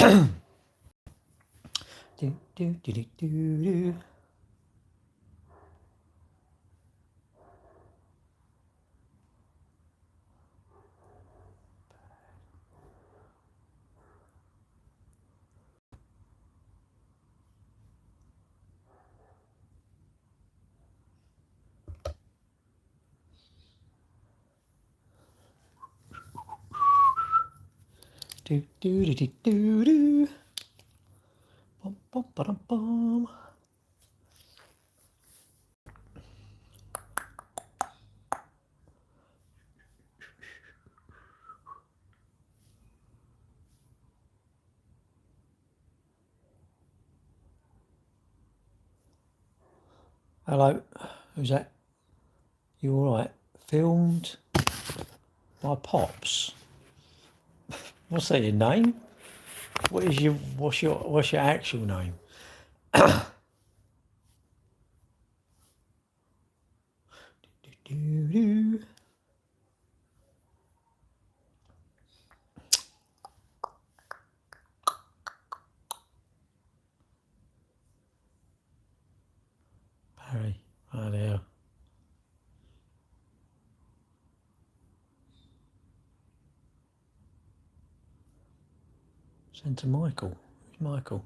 Do, do, do, do, do, do. Do, do, do, do, do, do. Bum, bum, ba-dum, bum. Hello, who's that? You all right? Filmed by Pops. What's that? Your name? What's your actual name? Do, do, do. Barry, oh dear. Send to Michael. Who's Michael?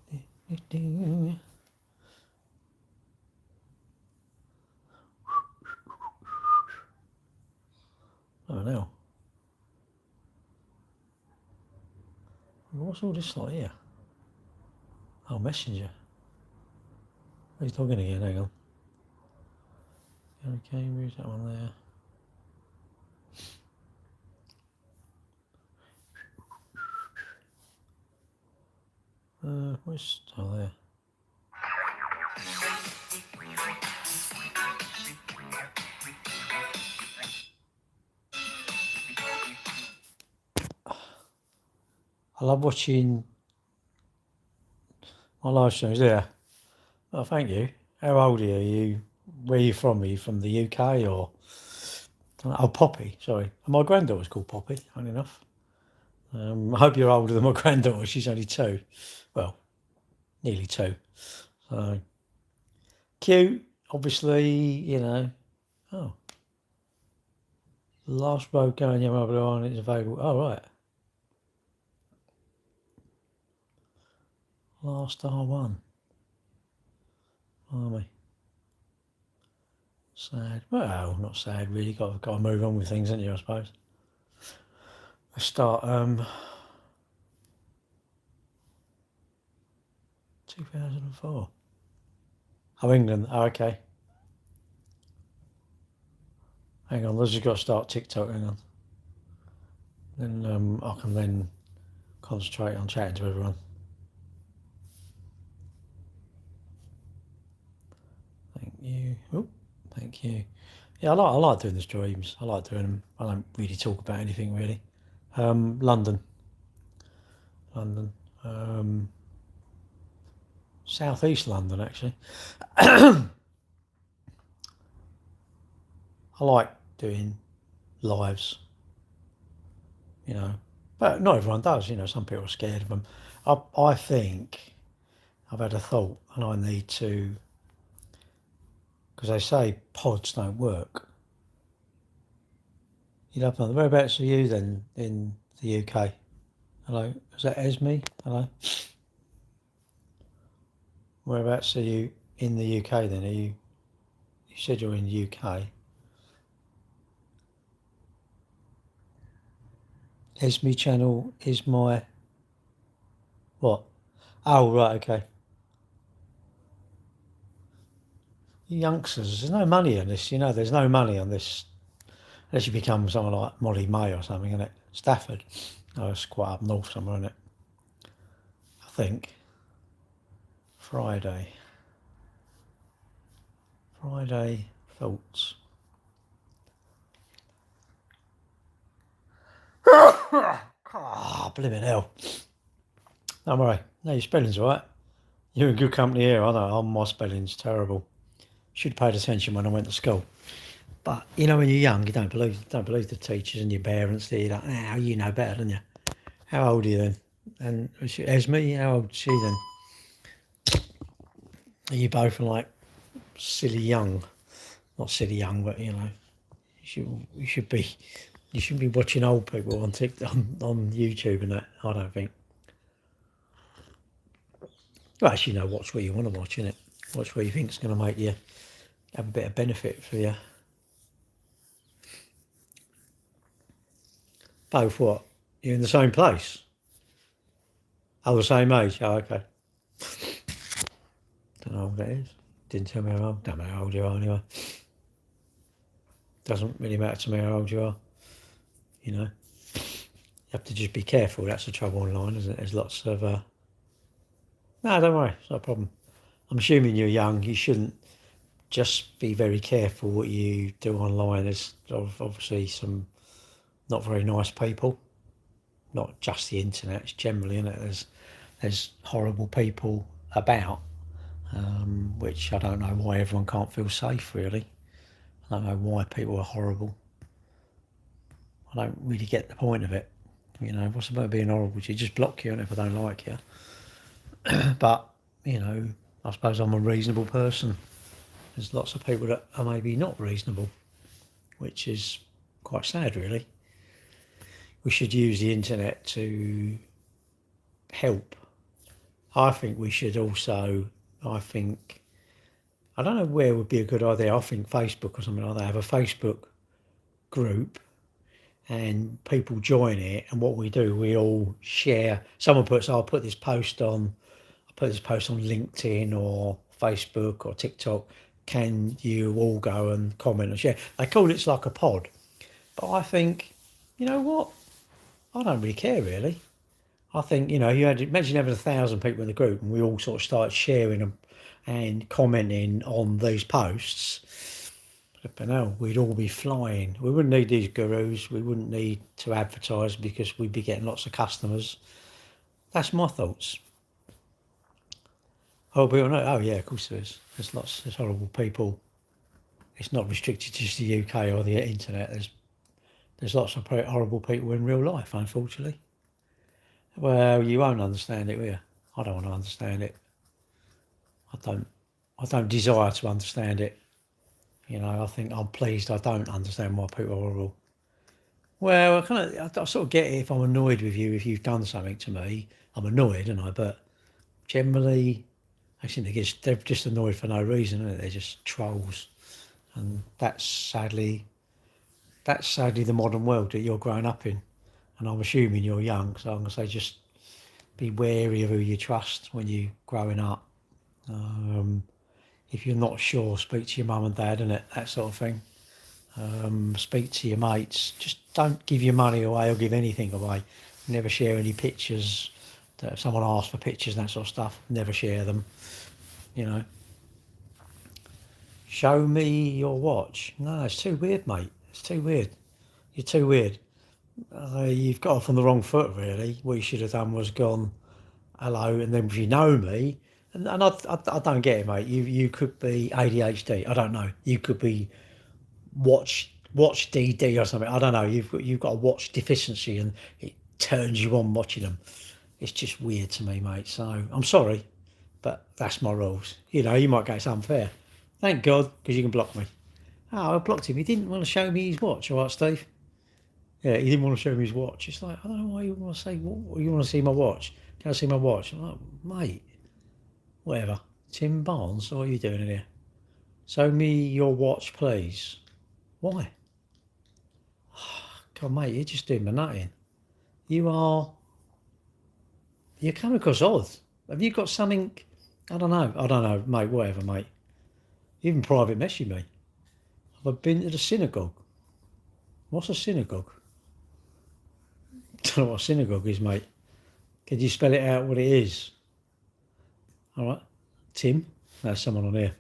Do, do, do. Oh no. What's all this like here? Oh, Messenger. He's logging again, hang on. Okay, where's that one there? Where's there? I love watching my live streams there. Oh, thank you. How old are you? Where are you from? Are you from the UK or? Oh, Poppy, sorry. My granddaughter's called Poppy, funny enough. I hope you're older than my granddaughter. She's only 2. Well, nearly 2. So, cute, obviously, you know. Oh. Last road going Yamaha on is available. Oh, right. Last R1. Army. Sad. Well, not sad really. Got to move on with things, haven't you, I suppose. I start 2004. Oh, England. Oh, okay. Hang on, I've just got to start TikTok. Hang on. Then I can then concentrate on chatting to everyone. Thank you. Oh, thank you. Yeah, I like doing the streams. I like doing them. I don't really talk about anything really. London. Southeast London actually. I like doing lives, you know, but not everyone does. You know, some people are scared of them. I think I've had a thought, and I need to, because they say pods don't work. You know, whereabouts are you then in the UK? Hello, is that Esme? Hello. Whereabouts are you in the UK then? Are you? You said you're in the UK. Esme channel is my what? Oh right, okay. Youngsters, there's no money on this. You know, there's no money on this unless you become someone like Molly May or something, isn't it? Stafford. Oh, it's quite up north somewhere, isn't it? I think. Friday thoughts. Oh, blimey hell. Don't worry. No, your spelling's all right. You're in good company here. I know. My spelling's terrible. Should have paid attention when I went to school. But you know, when you're young, you don't believe the teachers and your parents. You're like, "Ah, you know better, don't you?" How old are you then? And Esme, how old is she then? Are you both like silly young? Not silly young, but you should be you shouldn't be watching old people on TikTok, on YouTube and that. I don't think. Well, actually, watch what you want to watch, innit? Watch what you think's going to make you have a bit of benefit for you. Both what? You're in the same place? Oh, the same age? Oh, okay. Don't know how old that is. Didn't tell me how old. Don't know how old you are anyway. Doesn't really matter to me how old you are. You have to just be careful. That's the trouble online, isn't it? There's lots of... No, don't worry. It's not a problem. I'm assuming you're young. You shouldn't just be very careful what you do online. There's obviously some not very nice people. Not just the internet. It's generally, isn't it? There's horrible people about, which I don't know why everyone can't feel safe, really. I don't know why people are horrible. I don't really get the point of it. What's the point of being horrible? You just block you, and if I don't like you. But, I suppose I'm a reasonable person. There's lots of people that are maybe not reasonable, which is quite sad, really. We should use the internet to help. I think we should also, I don't know where would be a good idea. I think Facebook or something like that. Have a Facebook group and people join it. And what we do, we all share. Someone puts, I'll put this post on LinkedIn or Facebook or TikTok. Can you all go and comment and share? They call it like a pod. But I think, you know what? I don't really care, really. I think, you imagine having 1,000 people in the group and we all sort of start sharing them and commenting on these posts. But no, we'd all be flying. We wouldn't need these gurus. We wouldn't need to advertise because we'd be getting lots of customers. That's my thoughts. Oh, people know. Oh, yeah, of course there is. There's horrible people. It's not restricted to just the UK or the internet. There's lots of horrible people in real life, unfortunately. Well, you won't understand it, will you? I don't want to understand it. I don't desire to understand it. I think I'm pleased I don't understand why people are horrible. Well, I sort of get it if I'm annoyed with you, if you've done something to me. I'm annoyed, aren't I? But generally, they're just annoyed for no reason, isn't it? They're just trolls. And that's sadly the modern world that you're growing up in. And I'm assuming you're young, so I'm going to say just be wary of who you trust when you're growing up. If you're not sure, speak to your mum and dad, innit? That sort of thing. Speak to your mates. Just don't give your money away or give anything away. Never share any pictures. If someone asks for pictures and that sort of stuff, never share them. Show me your watch. No, it's too weird, mate. It's too weird. You're too weird. You've got off on the wrong foot, really. What you should have done was gone, hello, and then if you know me, and I don't get it, mate. You could be ADHD. I don't know. You could be watch DD or something. I don't know. You've got a watch deficiency, and it turns you on watching them. It's just weird to me, mate. So I'm sorry, but that's my rules. You might go, it's unfair. Thank God, because you can block me. Oh, I blocked him. He didn't want to show me his watch. All right, Steve. Yeah, he didn't want to show me his watch. It's like, I don't know why you want to say, what, you want to see my watch? Can I see my watch? I'm like, mate, whatever. Tim Barnes, what are you doing in here? Show me your watch, please. Why? God, mate, you're just doing my nutting. You're coming across odd. Have you got something? I don't know, mate, whatever, mate. You even private messaged me. Have I been to the synagogue? What's a synagogue? Don't know what a synagogue is, mate. Could you spell it out what it is? All right. Tim? There's someone on here.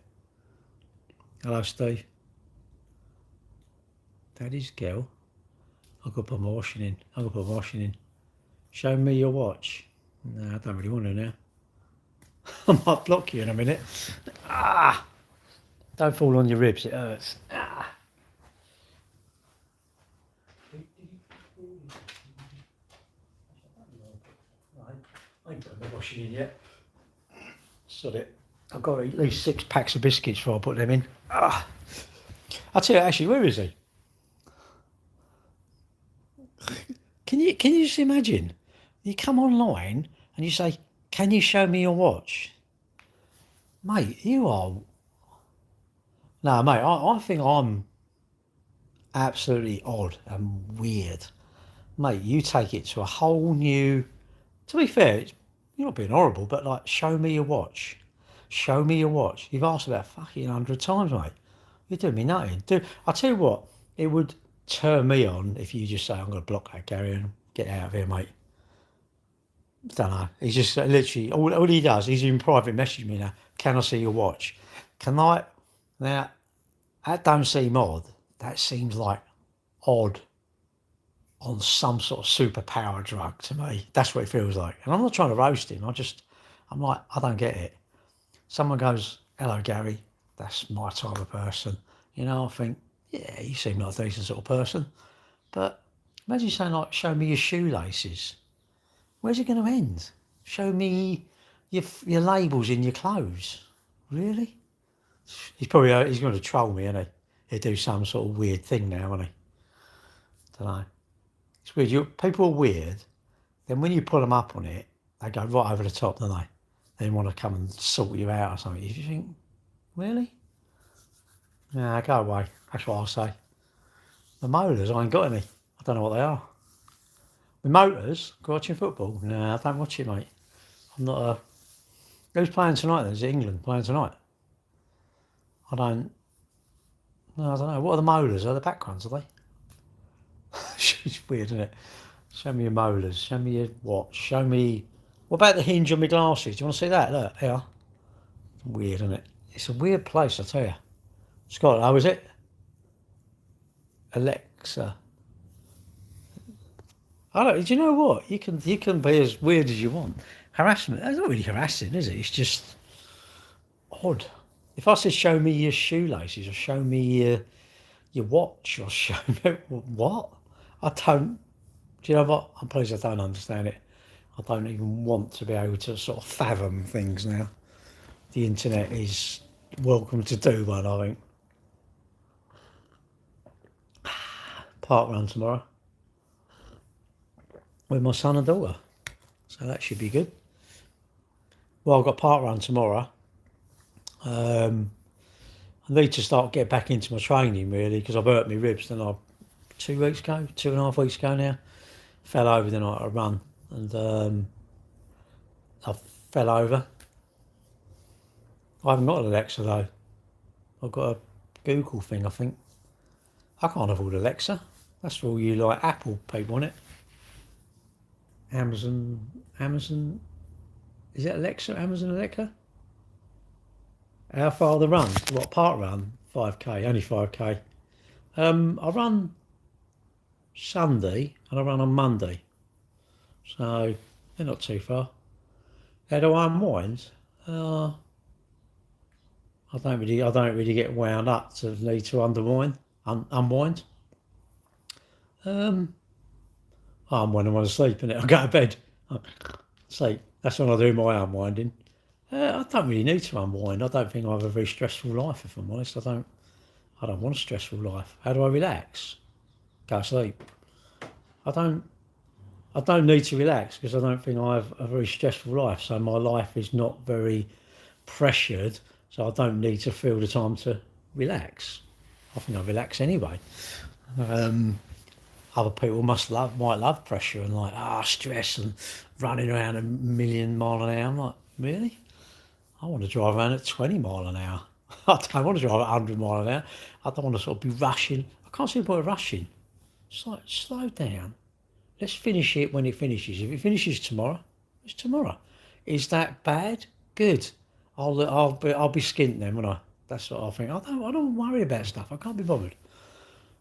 Hello, Steve. Daddy's girl. I've got to put my washing in. Show me your watch. No, I don't really want to now. I might block you in a minute. Don't fall on your ribs, it hurts. washing in yet. Sod it. I've got at least 6 packs of biscuits before I put them in. Ah. I'll tell you, actually, where is he? Can you just imagine? You come online and you say, "Can you show me your watch?" Mate, you are... No, mate, I think I'm absolutely odd and weird. Mate, you take it to a whole new... To be fair, you're not being horrible, but like, show me your watch. Show me your watch. You've asked about fucking 100 times, mate. You're doing me nothing. I'll tell you what, it would turn me on if you just say, "I'm going to block that, Gary, and get out of here, mate." Don't know. He's just literally, all he does, he's in private message me now. "Can I see your watch?" Can I? Now, that don't seem odd. That seems like odd on some sort of superpower drug to me. That's what it feels like. And I'm not trying to roast him. I'm like, I don't get it. Someone goes, "Hello, Gary." That's my type of person. You know, I think, yeah, you seem like a decent sort of person. But imagine saying, like, "Show me your shoelaces." Where's it going to end? Show me your labels in your clothes. Really? He's going to troll me, isn't he? He'll do some sort of weird thing now, won't he? Don't know. It's weird. People are weird. Then when you put them up on it, they go right over the top, don't they? They want to come and sort you out or something. You think, really? Nah, go away. That's what I'll say. The molars, I ain't got any. I don't know what they are. The motors, watching football? Nah, I don't watch it, mate. I'm not a... Who's playing tonight then? Is it England playing tonight? I don't know. What are the molars? Are the back ones, are they? It's weird, isn't it? Show me your molars. Show me your watch. Show me... What about the hinge on my glasses? Do you want to see that? Look, here. Weird, isn't it? It's a weird place, I tell you. Scotland, how is it? Alexa. I don't. Do you know what? You can be as weird as you want. Harassment. That's not really harassing, is it? It's just odd. If I said, "Show me your shoelaces," or "Show me your watch," or "Show me..." What? I don't... Do you know what? I'm pleased I don't understand it. I don't even want to be able to sort of fathom things now. The internet is welcome to do one, I think. Park run tomorrow with my son and daughter. So that should be good. Well, I've got park run tomorrow. I need to get back into my training, really, because I've hurt my ribs. Then 2.5 weeks ago now, fell over the night I run, and I fell over. I haven't got an Alexa though. I've got a Google thing, I think. I can't afford Alexa. That's for all you like Apple people, isn't it? Amazon. Is it Alexa? Amazon Alexa? How far the run? What, park run? 5k, only 5k. I run Sunday and I run on Monday. So they're not too far. How do I unwind? I don't really get wound up to need to unwind. I'm when I want to sleep, innit? I go to bed. Sleep. That's when I do my unwinding. I don't really need to unwind. I don't think I have a very stressful life, if I'm honest. I don't want a stressful life. How do I relax? Go to sleep. I don't need to relax because I don't think I have a very stressful life. So my life is not very pressured. So I don't need to feel the time to relax. I think I relax anyway. Other people might love pressure and like stress and running around a million mile an hour. I'm like, really? I want to drive around at 20 mile an hour. I don't want to drive at 100 mile an hour. I don't want to sort of be rushing. I can't see the point of rushing. It's like, slow down. Let's finish it when it finishes. If it finishes tomorrow, it's tomorrow. Is that bad? Good. I'll be skint then, won't I? That's what I think. I don't worry about stuff. I can't be bothered.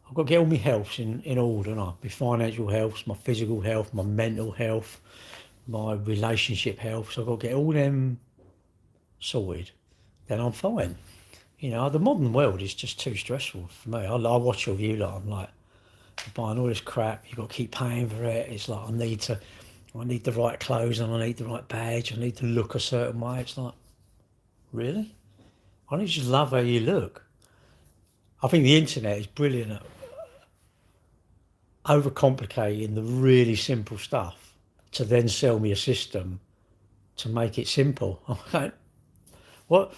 I've got to get all my health in order, and my financial health, my physical health, my mental health, my relationship health. So I've got to get all them sorted. Then I'm fine. You know, the modern world is just too stressful for me. I watch all you lot. I'm like, buying all this crap. You've got to keep paying for it. It's like I need to I need the right clothes and I need the right badge. I need to look a certain way. It's like, really? Why don't you just love how you look? I think the internet is brilliant at overcomplicating the really simple stuff to then sell me a system to make it simple. I'm like, what?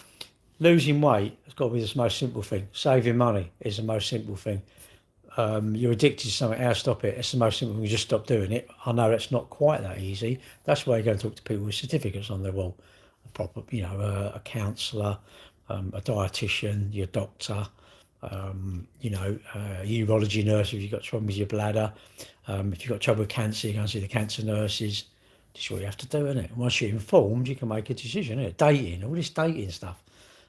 Losing weight has got to be the most simple thing. Saving money is the most simple thing. You're addicted to something, how to stop it? It's the most simple thing. You just stop doing it. I know it's not quite that easy. That's why you go and talk to people with certificates on their wall. A proper, a counsellor, a dietitian, your doctor, a urology nurse if you've got trouble with your bladder. If you've got trouble with cancer, you go and see the cancer nurses. That's what you have to do, isn't it? And once you're informed, you can make a decision, isn't it? Dating, all this dating stuff.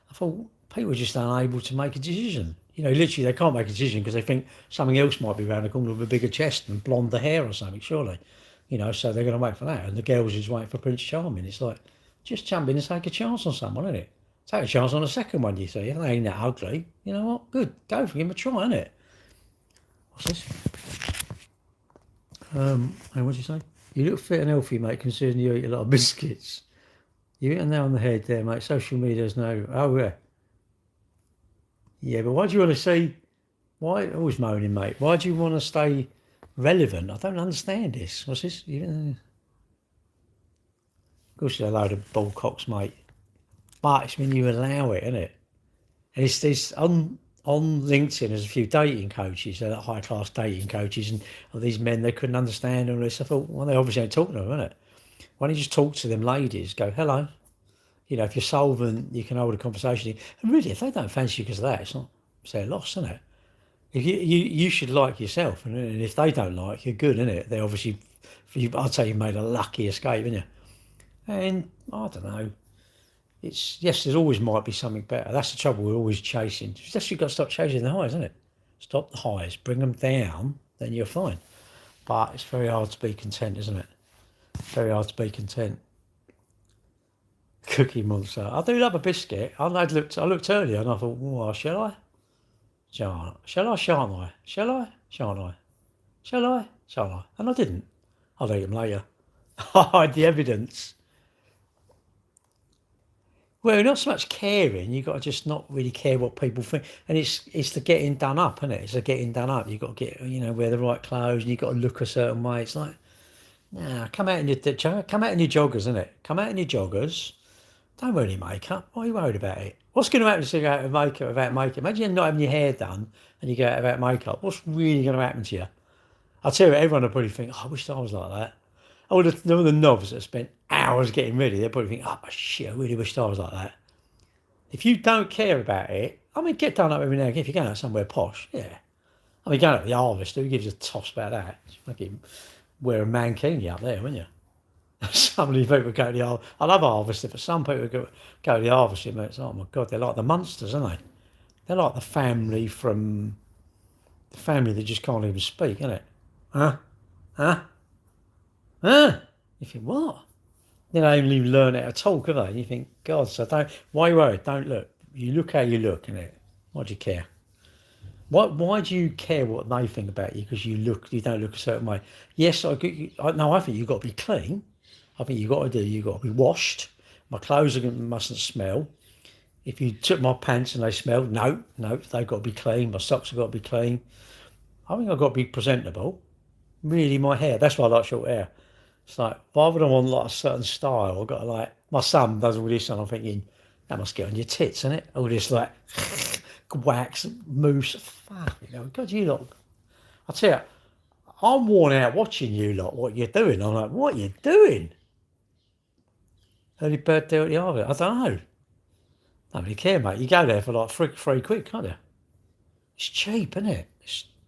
I thought people are just unable to make a decision. Literally they can't make a decision because they think something else might be around the corner with a bigger chest and blonder hair or something, surely. So they're going to wait for that. And the girls just wait for Prince Charming. It's like, just jump in and take a chance on someone, isn't it? Take a chance on a second one, you see. If they ain't that ugly, you know what? Good. Go for him a try, innit? What's this? And what'd you say? You look fit and healthy, mate, considering you eat a lot of biscuits. You hit a nail on the head there, mate. Social media's no... Oh, yeah. Yeah, but why do you want to see... Why... Always moaning, mate. Why do you want to stay relevant? I don't understand this. What's this? Of course, you're a load of bull cocks, mate. But it's when you allow it, isn't it? And it's this... On LinkedIn, there's a few dating coaches, like high-class dating coaches, and these men, they couldn't understand all this. I thought, well, they obviously ain't talking to them, isn't it? Why don't you just talk to them ladies? Go, hello. If you're solvent, you can hold a conversation. And really, if they don't fancy you because of that, it's their loss, isn't it? If you should like yourself, and if they don't like you, good, isn't it? They obviously, I'd say you made a lucky escape, haven't you? And I don't know. There always might be something better. That's the trouble. We're always chasing. Just you've got to stop chasing the highs, isn't it? Stop the highs, bring them down, then you're fine. But it's very hard to be content, isn't it? Very hard to be content. Cookie Monster. I do love a biscuit. I looked earlier and I thought, well, shall I? Shan't I? Shall I? Shan't I? Shall I? Shan't I? Shall I? Shan't I? And I didn't. I'll eat them later. I hide the evidence. Well, not so much caring. You've got to just not really care what people think. And it's the getting done up, isn't it? It's the getting done up. You've got to get, wear the right clothes and you've got to look a certain way. It's like, nah, come out in your joggers, isn't it? Come out in your joggers. Don't wear any makeup. Why are you worried about it? What's going to happen to you go out of makeup without makeup? Imagine not having your hair done and you go out without makeup. What's really going to happen to you? I'll tell you, everyone will probably think, I wish I was like that. All the knobs that spent hours getting ready, they'll probably think, oh, shit, I really wish I was like that. If you don't care about it, get done up every now and again. If you're going out somewhere posh, yeah. Going out to the Harvester, who gives a toss about that? Fucking wear a mankini up there, wouldn't you? Some of these people go to the Harvester. I love Harvester, but some people go to the Harvester and it's, oh my God, they're like the monsters, aren't they? They're like the family that just can't even speak, isn't it? Huh? You think, what? They don't even learn how to talk, have they? And you think, God, why are you worried? Don't look. You look how you look, innit? Why do you care? Why do you care what they think about you? Because you don't look a certain way. Yes, I think you've got to be clean. I think you've got to be washed. My clothes mustn't smell. If you took my pants and they smelled, no, they've got to be clean. My socks have got to be clean. I think I've got to be presentable. Really, my hair, that's why I like short hair. It's like, why would I want like a certain style? I've got to my son does all this and I'm thinking, that must get on your tits, isn't it? All this wax, mousse, fuck, God, you lot. I tell you, I'm worn out watching you lot, what you're doing. I'm like, what are you doing? Early bird deal at the Harvard. I don't know. Don't really care, mate. You go there for like free quick, can't you? It's cheap, isn't it?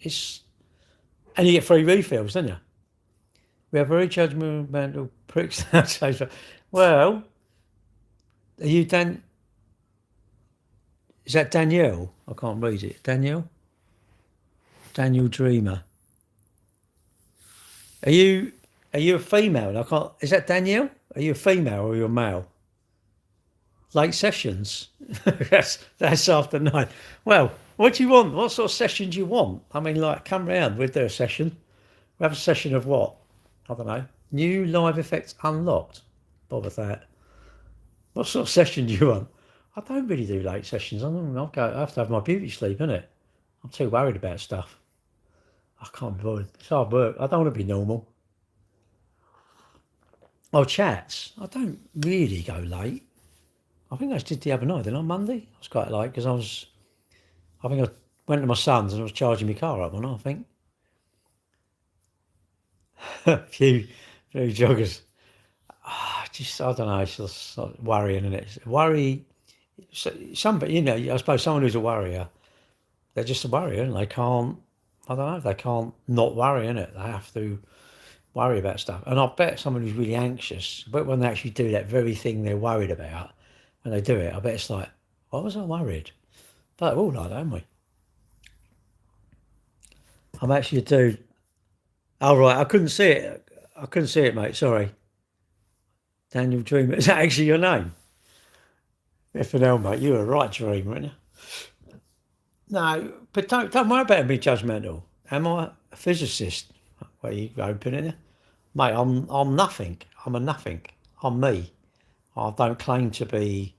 It's and you get free refills, don't you? We have very judgmental pricks nowadays. Well, are you Dan? Is that Danielle? I can't read it. Danielle Dreamer. Are you a female? I can't. Is that Danielle? Are you a female or are you a male? Late sessions. that's after 9. Well, what do you want? What sort of session do you want? Come round. We'll do a session. We'll have a session of what? I don't know. New live effects unlocked. Bother that. What sort of session do you want? I don't really do late sessions. I have to have my beauty sleep, innit? I'm too worried about stuff. I can't be bothered. It's hard work. I don't want to be normal. Oh, chats. I don't really go late. I think I did the other night, didn't I? Monday? I was quite late because I think I went to my son's and I was charging my car up, wasn't I think? a few joggers. I don't know, it's just like worrying, isn't it? Worry, somebody, I suppose someone who's a worrier, they're just a worrier and they can't, I don't know, they can't not worry, innit? They have to worry about stuff. And I bet someone who's really anxious, but when they actually do that very thing they're worried about, when they do it, I bet it's like, why was I worried? But we're all like that, aren't we? I'm actually a dude. Oh, right, I couldn't see it, mate, sorry. Daniel Dreamer, is that actually your name? FNL, mate, you were a right dreamer, weren't you? No, but don't worry about being judgmental. Am I a physicist? Where you opening it? Mate, I'm nothing. I'm a nothing. I'm me. I don't claim to be.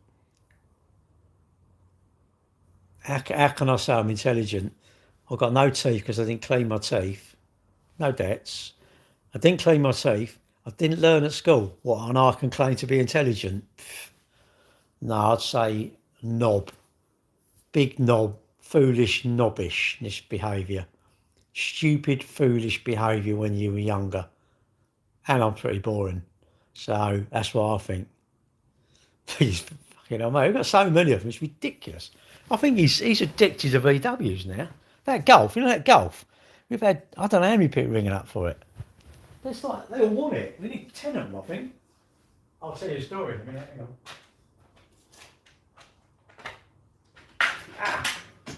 How can I say I'm intelligent? I've got no teeth because I didn't clean my teeth. No debts. I didn't clean my teeth. I didn't learn at school. What, and I can claim to be intelligent? No, I'd say knob. Big knob. Foolish knobbishness behaviour. Stupid, foolish behaviour when you were younger. And I'm pretty boring. So that's what I think. He's fucking hell, mate. We've got so many of them, it's ridiculous. I think he's addicted to VWs now. That golf, that golf? We've had, I don't know how many people ringing up for it. It's like, they all want it. We need 10 of them, I think. I'll tell you a story in a minute, hang on.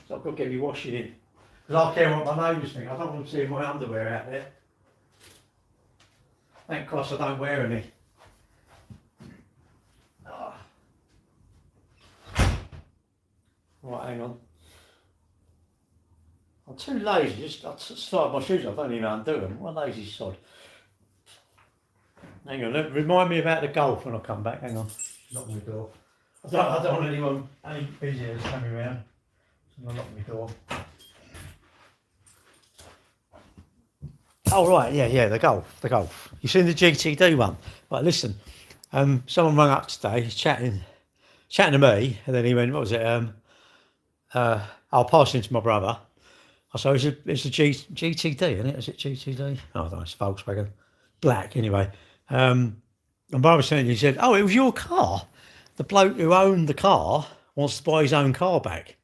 So I've got to get me washing in. Because I care what my neighbours think. I don't want to see my underwear out there. Thank Christ I don't wear any. Oh. Right, hang on. I'm too lazy. I start my shoes off. I don't even undo them. What a lazy sod. Hang on. Remind me about the golf when I come back. Hang on. Lock my door. I don't want any visitors coming around. So I'll lock my door. Oh right, yeah, the golf. You seen the GTD one? Right, listen. Someone rang up today, chatting to me, and then he went, "What was it? I'll pass it to my brother." I said, "It's a GTD, isn't it? Is it GTD? Oh, I don't know, it's Volkswagen, black anyway." And brother was saying, he said, "Oh, it was your car. The bloke who owned the car wants to buy his own car back."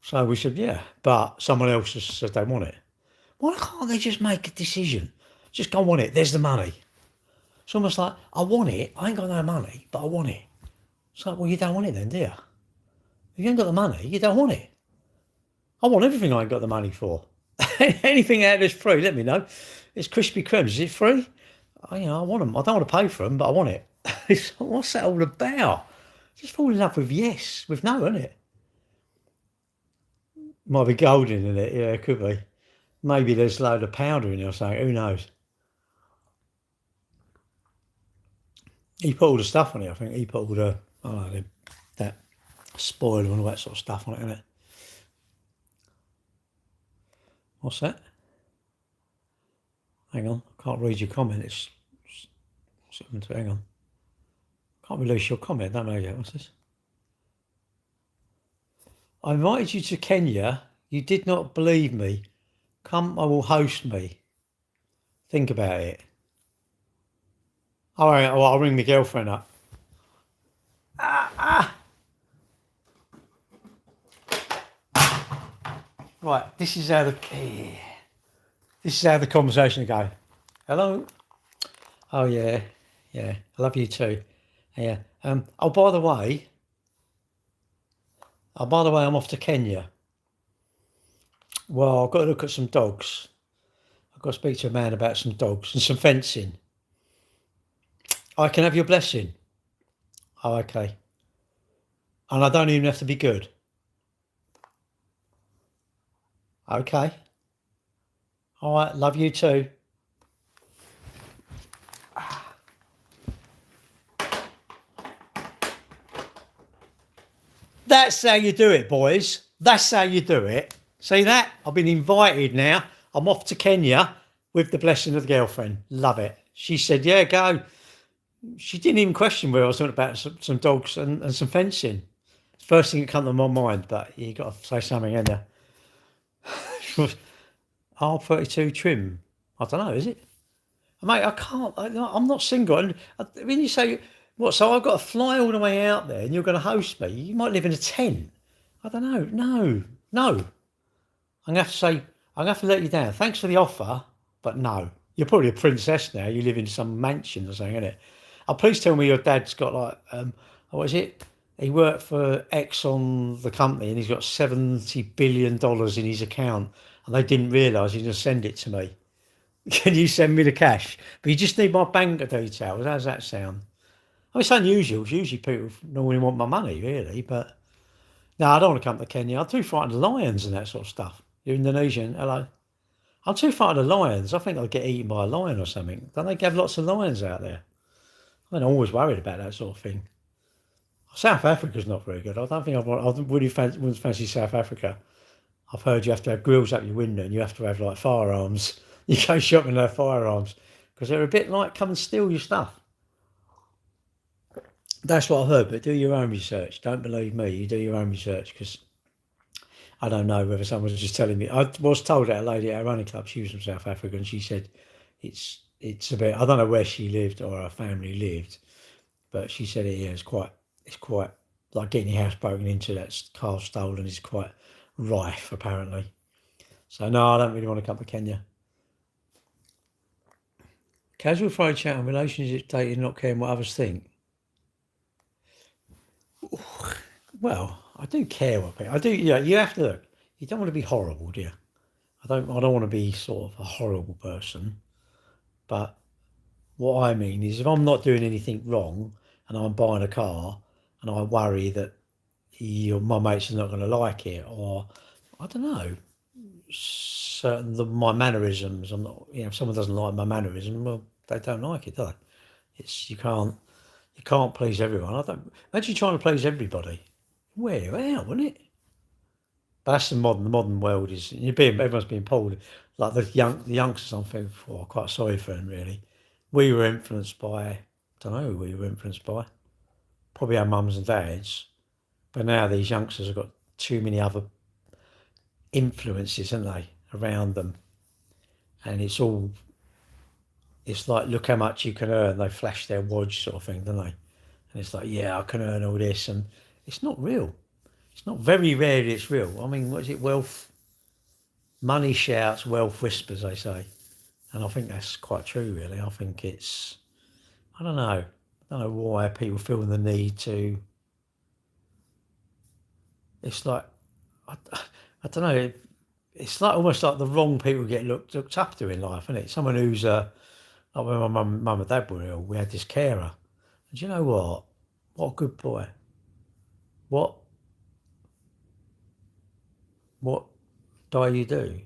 So we said, "Yeah," but someone else has said they want it. Why can't they just make a decision? Just go on it. There's the money. It's almost like, I want it. I ain't got no money, but I want it. It's like, well, you don't want it then, do you? If you ain't got the money, you don't want it. I want everything I ain't got the money for. Anything out there's free, let me know. It's Krispy Kremes. Is it free? I want them. I don't want to pay for them, but I want it. What's that all about? Just fall in love with yes, with no, isn't it? Might be golden in it. Yeah, it could be. Maybe there's a load of powder in there or something, who knows? He put all the stuff on it, I think. He put all the, that spoiler and all that sort of stuff on it, innit? What's that? Hang on, I can't read your comment. It's hang on. Can't release your comment, don't know yet. What's this? I invited you to Kenya. You did not believe me. Come, I will host me. Think about it. All right, well, I'll ring my girlfriend up. Right, this is how the conversation go. Hello. Oh yeah. I love you too. Yeah. Oh, by the way, I'm off to Kenya. Well, I've got to look at some dogs. I've got to speak to a man about some dogs and some fencing. I can have your blessing. Oh, okay. And I don't even have to be good. Okay. All right. Love you too. That's how you do it, boys. That's how you do it. See that? I've been invited now. I'm off to Kenya with the blessing of the girlfriend. Love it. She said, yeah, go. She didn't even question where I was talking about some dogs and some fencing. First thing that come to my mind, but you got to say something, ain't you? R32 trim. I don't know, is it? Mate, I can't. I'm not single. And when you say, what, so I've got to fly all the way out there and you're going to host me? You might live in a tent. I don't know. No. I'm going to have to say, I'm going to have to let you down. Thanks for the offer, but no. You're probably a princess now. You live in some mansion or something, innit? Oh, please tell me your dad's got like, what is it? He worked for Exxon, the company, and he's got $70 billion in his account, and they didn't realise he's going to send it to me. Can you send me the cash? But you just need my bank details. How's that sound? I mean, it's unusual. Usually people normally want my money, really. But no, I don't want to come to Kenya. I'm too frightened of lions and that sort of stuff. You're Indonesian. Hello. I'm too frightened of lions. I think I'll get eaten by a lion or something. Don't they have lots of lions out there? I mean, I'm always worried about that sort of thing. South Africa's not very good. I don't think I wouldn't fancy South Africa. I've heard you have to have grills up your window and you have to have like firearms. You go shopping and have firearms because they're a bit like come and steal your stuff. That's what I heard, but do your own research. Don't believe me. You do your own research because I don't know whether someone's just telling me. I was told that a lady at a running club, she was from South Africa, and she said it's a bit. I don't know where she lived or her family lived, but she said it's quite like getting your house broken into, that car stolen is quite rife apparently. So no, I don't really want to come to Kenya. Casual Friday chat on relationships, dating, not caring what others think. Well, I do care what people. I do. Yeah, you have to look. You don't want to be horrible, do you? I don't want to be sort of a horrible person. But what I mean is, if I'm not doing anything wrong and I'm buying a car and I worry that my mates are not going to like it, or I don't know, my mannerisms. I'm not. If someone doesn't like my mannerism, well, they don't like it, do they? It's you can't please everyone. I don't imagine trying to please everybody. Wear out, wouldn't it? But that's the modern world is everyone's being pulled. Like the youngsters, I'm feeling for quite sorry for them really. We were influenced by, I don't know who we were influenced by, probably our mums and dads. But now these youngsters have got too many other influences, haven't they, around them, and it's like look how much you can earn. They flash their watch sort of thing, don't they? And it's like, yeah, I can earn all this, and it's not real. It's not very rarely it's real. I mean, what is it? Wealth, money shouts, wealth whispers, they say. And I think that's quite true, really. I think it's, I don't know why people feel the need to, it's like, I don't know, it's like almost like the wrong people get looked up to in life, isn't it? Someone who's, like when my mum and dad were ill, we had this carer. And do you know what? What a good boy. What do you do?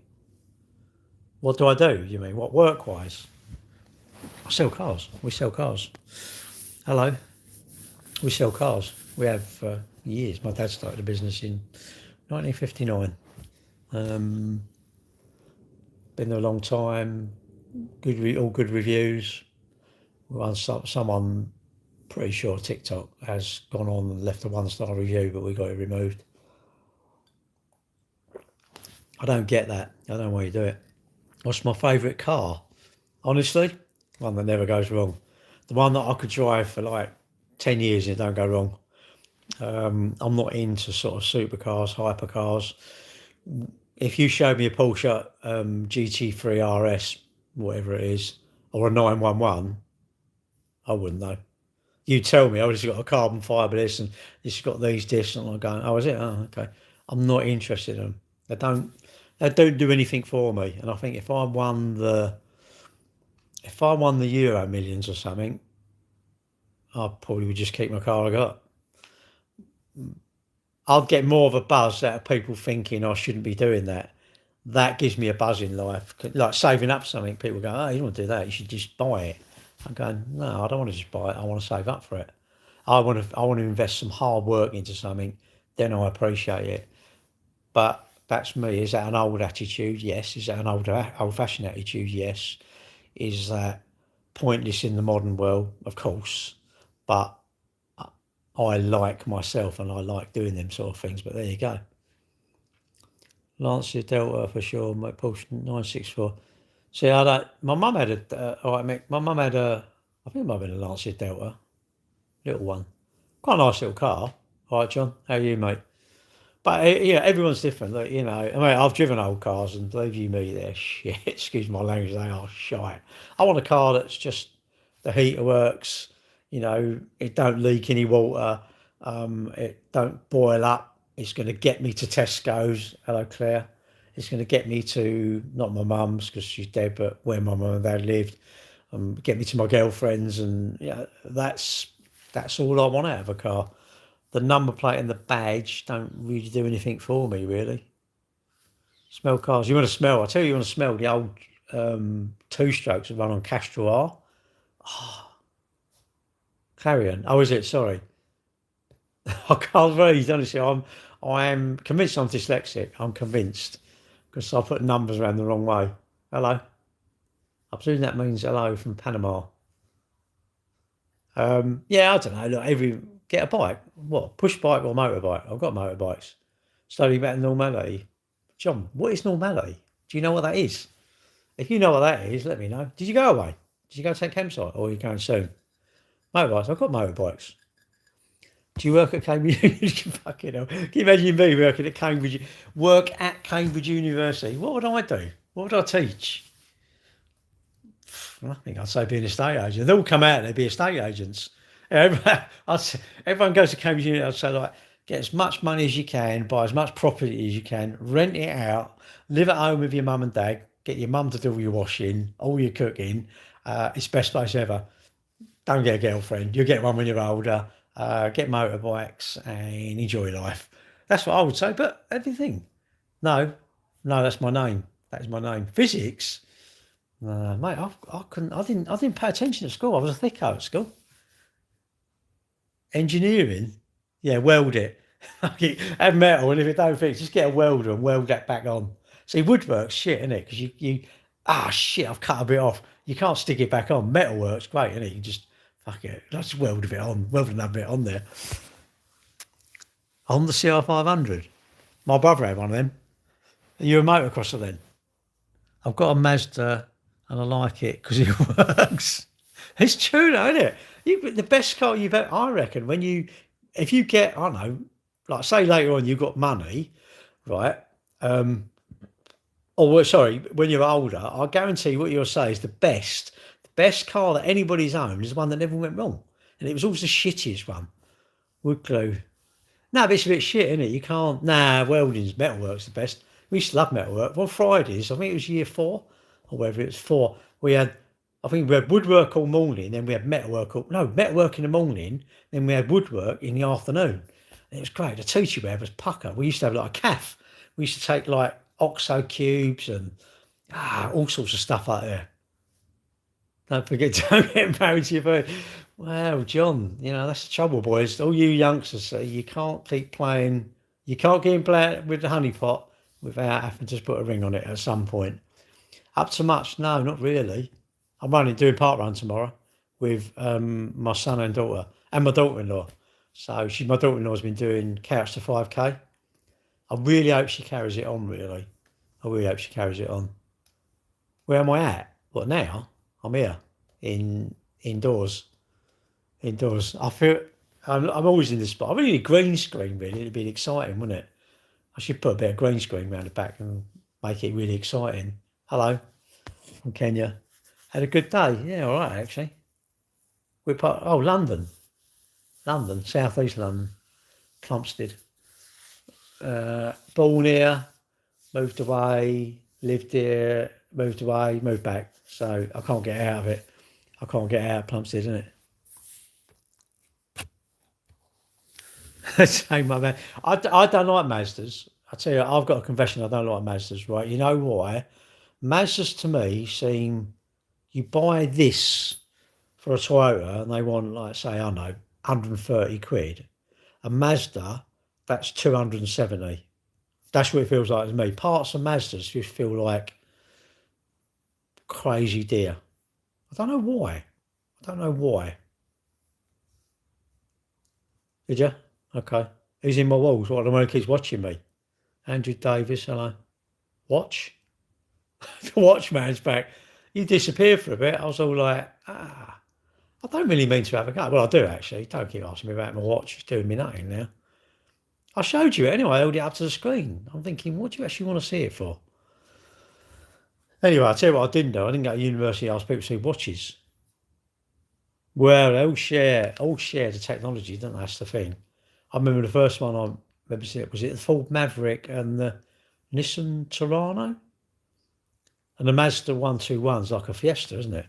What do I do? You mean what work-wise? I sell cars. We sell cars. Hello. We sell cars. We have for years. My dad started a business in 1959. Been there a long time. All good reviews. Someone pretty sure TikTok has gone on and left a 1-star review, but we got it removed. I don't get that. I don't know why you do it. What's my favourite car? Honestly, one that never goes wrong. The one that I could drive for like 10 years and it don't go wrong. I'm not into sort of supercars, hypercars. If you showed me a Porsche GT3 RS, whatever it is, or a 911, I wouldn't know. You tell me, oh, this has got a carbon fibre this and this has got these discs, and I'm going, oh, is it? Oh, okay. I'm not interested in them. They don't do anything for me. And I think if I won the Euro Millions or something, I probably would just keep my car I got. I'll get more of a buzz out of people thinking I shouldn't be doing that. That gives me a buzz in life. Like saving up something, people go, oh, you don't want to do that, you should just buy it. I'm going, no, I don't want to just buy it, I want to save up for it. I want to invest some hard work into something then I appreciate it. But that's me. Is that an old attitude? Yes. Is that an old-fashioned attitude? Yes. Is that pointless in the modern world? Of course. But I like myself and I like doing them sort of things. But there you go. Lancia Delta for sure. My Porsche 964. See, I don't. My mum had a. All right, Mick. My mum had a. I think it might have been a Lancia Delta, little one. Quite a nice little car. All right, John. How are you, mate? But yeah, everyone's different. Like, you know, I mean, I've driven old cars, and believe you me, they're shit. Excuse my language, they are shite. I want a car that's just the heater works. You know, it don't leak any water. It don't boil up. It's going to get me to Tesco's. Hello, Claire. It's going to get me to not my mum's because she's dead, but where my mum and dad lived. Get me to my girlfriend's, and yeah, that's all I want out of a car. The number plate and the badge don't really do anything for me, really. Smell cars. You want to smell? I tell you want to smell the old two-strokes that run on Castrol R. Clarion. Oh, is it? Sorry. I can't read, honestly. I am convinced I'm dyslexic. I'm convinced because I put numbers around the wrong way. Hello. I presume that means hello from Panama. Yeah, I don't know. Look, get a bike. What? Push bike or motorbike? I've got motorbikes. Slowly back to normality. John, what is normality? Do you know what that is? If you know what that is, let me know. Did you go away? Did you go to a campsite or are you going soon? Motorbikes. I've got motorbikes. Do you work at Cambridge? Fucking hell. Can you imagine me working at Cambridge? Work at Cambridge University. What would I do? What would I teach? I think I'd say be an estate agent. They'll come out and they'd be estate agents. Everyone goes to Cambridge University. I'd say, like, get as much money as you can, buy as much property as you can, rent it out, live at home with your mum and dad, get your mum to do all your washing, all your cooking. It's the best place ever. Don't get a girlfriend. You'll get one when you're older. Get motorbikes and enjoy life. That's what I would say. But everything. No, that's my name. That is my name. Physics. Mate, I couldn't. I didn't pay attention at school. I was a thicko at school. Engineering, yeah, weld it. Have metal, and if it don't fit, just get a welder and weld that back on. See, woodwork's shit, isn't it? Because shit, I've cut a bit off. You can't stick it back on. Metal works great, isn't it? You can just fuck it. Let's weld a bit on, weld another bit on there. On the CR500, my brother had one of them. Are you a motocrosser then? I've got a Mazda and I like it because it works. It's true, though, isn't it? The best car you've ever, I reckon, if you get, I don't know, like say later on you've got money, right? Sorry, when you're older, I guarantee what you'll say is the best car that anybody's owned is one that never went wrong. And it was always the shittiest one. Wood glue. No, but it's a bit shit, isn't it? You can't, welding's, metalwork's the best. We used to love metalwork. On Fridays, I think it was year 4, or whether it was 4, we had woodwork all morning, then we had metalwork in the morning, then we had woodwork in the afternoon. And it was great. The teacher we had was pucker. We used to have like a calf. We used to take like oxo cubes and all sorts of stuff like that. Don't forget, don't get married to your bird. Well, John, that's the trouble, boys. All you youngsters, you can't keep playing. You can't keep playing with the honey pot without having to put a ring on it at some point. Up to much? No, not really. I'm doing park run tomorrow with my son and daughter and my daughter-in-law. So my daughter-in-law's been doing Couch to 5K. I really hope she carries it on, really. I really hope she carries it on. Where am I at? What, now? I'm here, indoors. I feel, I'm always in this spot. I really need a green screen, really. It'd be exciting, wouldn't it? I should put a bit of green screen around the back and make it really exciting. Hello, from Kenya. Had a good day. Yeah, all right, actually. London, South East London, Plumstead. Born here, moved away, lived here, moved away, moved back. So I can't get out of it. I can't get out of Plumstead, isn't it? Same, my man. I don't like Mazdas. I tell you, I've got a confession. I don't like Mazdas, right? You know why? Mazdas to me seem, you buy this for a Toyota and they want, like, say, I don't know, 130 quid. A Mazda that's 270. That's what it feels like to me. Parts of Mazdas just feel like crazy dear. I don't know why. I don't know why. Did you? Okay. He's in my walls. What, the one who keeps watching me? Andrew Davis, hello. Watch? The watchman's back. You disappeared for a bit. I was all like, I don't really mean to have a go. Well, I do actually. Don't keep asking me about my watch. It's doing me nothing now. I showed you it anyway. I held it up to the screen. I'm thinking, what do you actually want to see it for? Anyway, I'll tell you what I didn't do. I didn't go to university and ask people to see watches. Well, they all share the technology, don't they? That's the thing. I remember the first one I remember seeing, was it the Ford Maverick and the Nissan Terrano? And the Mazda 121's like a Fiesta, isn't it?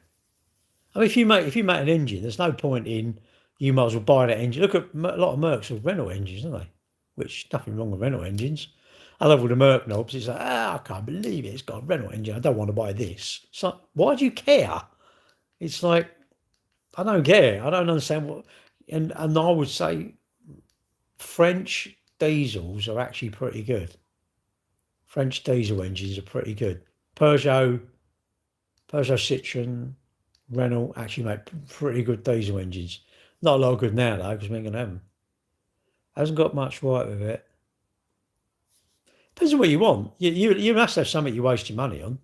I mean, if you make an engine, there's no point in, you might as well buy that engine. Look at a lot of Mercs with Renault engines, don't they? Which, nothing wrong with Renault engines. I love all the Merc knobs. It's like, I can't believe it. It's got a Renault engine. I don't want to buy this. So why do you care? It's like, I don't care. I don't understand what, and I would say French diesels are actually pretty good. French diesel engines are pretty good. Peugeot, Citroën, Renault actually make pretty good diesel engines. Not a lot of good now though, because we ain't gonna have them. Hasn't got much right with it. Depends on what you want. You must have something you waste your money on.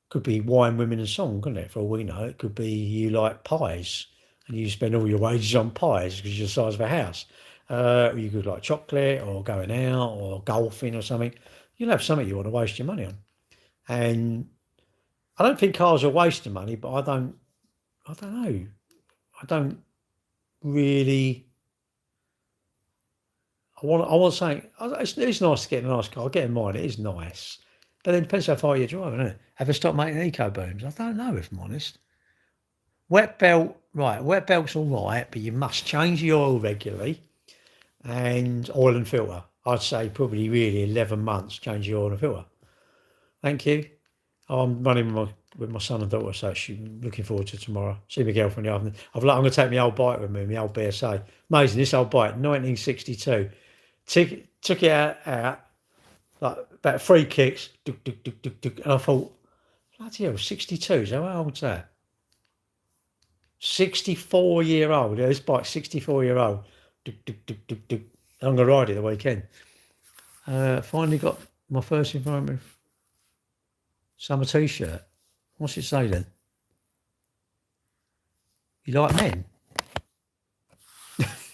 Could be wine, women, and song, couldn't it? For all we know, it could be you like pies, and you spend all your wages on pies because you're the size of a house. You could like chocolate, or going out, or golfing, or something. You'll have something you want to waste your money on. And I don't think cars are wasting money, but I don't know. I don't really. I want something. It's nice to get a nice car. Get in mind, it is nice. But then it depends how far you're driving, isn't it? Have they stopped making eco booms? I don't know, if I'm honest. Wet belt, right? Wet belt's all right, but you must change the oil regularly, and oil and filter. I'd say probably really 11 months change the oil and filter. Thank you. I'm running with my son and daughter, so she's looking forward to tomorrow. See my girlfriend in the afternoon. I'm going to take my old bike with me, my old BSA. Amazing, this old bike, 1962. Took it out, like about 3 kicks, and I thought, bloody hell, 62, so how old's that? 64-year-old, this bike's 64-year-old. I'm going to ride it the weekend. Finally got my first environment summer t-shirt. What's it say then? You like men?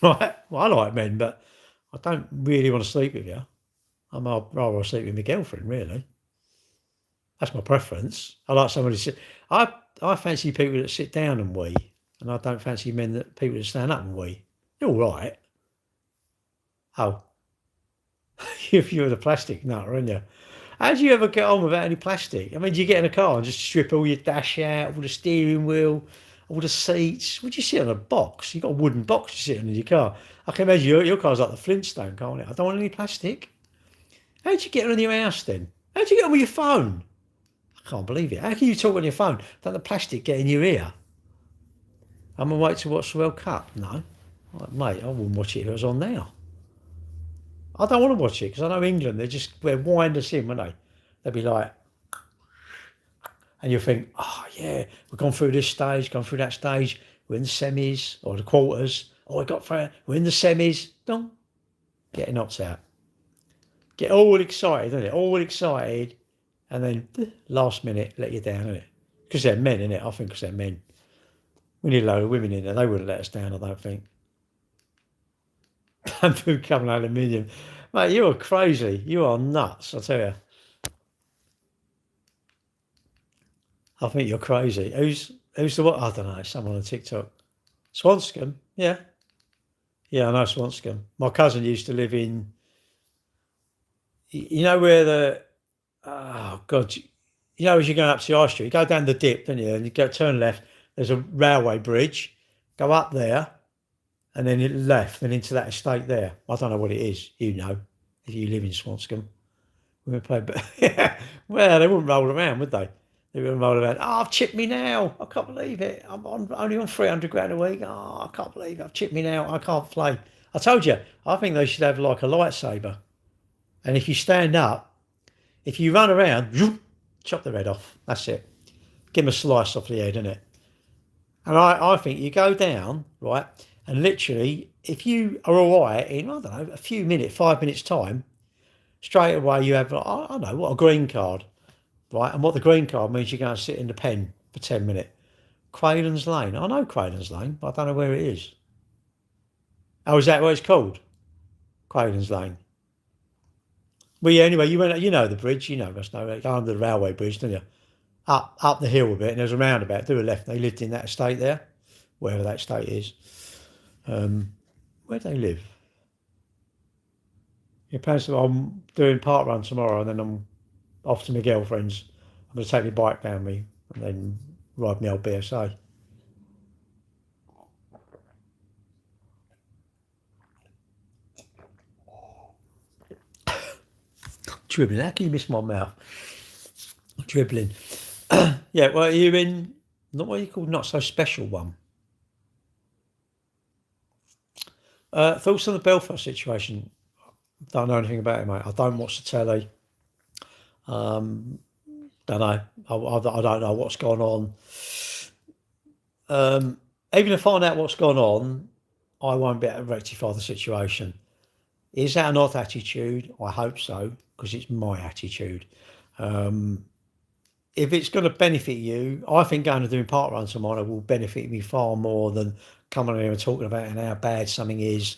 Right. Well, I like men, but I don't really want to sleep with you. I'd rather sleep with my girlfriend, really. That's my preference. I like somebody to sit. I fancy people that sit down and wee, and I don't fancy people that stand up and wee. You're all right. Oh, if you're the plastic nut, aren't you? How do you ever get on without any plastic? I mean, do you get in a car and just strip all your dash out, all the steering wheel, all the seats? Would you sit on a box? You've got a wooden box you're sitting in your car. I can imagine your car's like the Flintstone, can't it? I don't want any plastic. How do you get on your house then? How do you get on with your phone? I can't believe it. How can you talk on your phone? Don't the plastic get in your ear? I'm going to wait to watch the World Cup. No. Mate, I wouldn't watch it if it was on now. I don't want to watch it because I know England, they'll wind us in, won't they? They'll be like, and you'll think, oh yeah, we've gone through this stage, gone through that stage, we're in the semis or the quarters. Oh, we're in the semis. Don't get knocked out. Get all excited, isn't it? All excited, and then last minute let you down, isn't it? Because they're men, isn't it? I think because they're men. We need a load of women in there. They wouldn't let us down, I don't think. Bamboo covered aluminium. Mate, you are crazy. You are nuts, I tell you. I think you're crazy. Who's the what? I don't know. Someone on TikTok. Swanscombe? Yeah. Yeah, I know Swanscombe. My cousin used to live in, you know where oh God, you know as you're going up to the High Street, you go down the dip, don't you? And you turn left, there's a railway bridge, go up there, and then it left and into that estate there. I don't know what it is. You know, if you live in Swanscombe. We would play, but yeah, well, they wouldn't roll around, would they? They wouldn't roll around. Oh, I've chipped me now. I can't believe it. I'm only on 300 grand a week. Oh, I can't believe it. I've chipped me now. I can't play. I told you, I think they should have like a lightsaber. And if you stand up, if you run around, zoom, chop the head off. That's it. Give them a slice off the head, innit? And I think you go down, right, and literally, if you are all right in, I don't know, a few minutes, 5 minutes time, straight away you have, I don't know, what, a green card, right? And what the green card means, you go and sit in the pen for 10 minutes. Craden's Lane. I know Craden's Lane, but I don't know where it is. Oh, is that what it's called? Craden's Lane. Well, yeah, anyway, you know the bridge, you must know, go under the railway bridge, don't you? Up the hill a bit, and there's a roundabout, do a left. They lived in that estate there, wherever that estate is. Where do they live? Yeah, apparently I'm doing park run tomorrow, and then I'm off to my girlfriend's. I'm going to take my bike down me, and then ride my old BSA. Dribbling. How can you miss my mouth? Dribbling. Yeah, well, you're in, not what you call not so special one. Thoughts on the Belfast situation? Don't know anything about it, mate. I don't watch the telly. Don't know. I don't know what's gone on. Even to find out what's gone on, I won't be able to rectify the situation. Is that an odd attitude? I hope so, because it's my attitude. If it's going to benefit you, I think going and doing park runs tomorrow will benefit me far more than coming here and talking about how bad something is,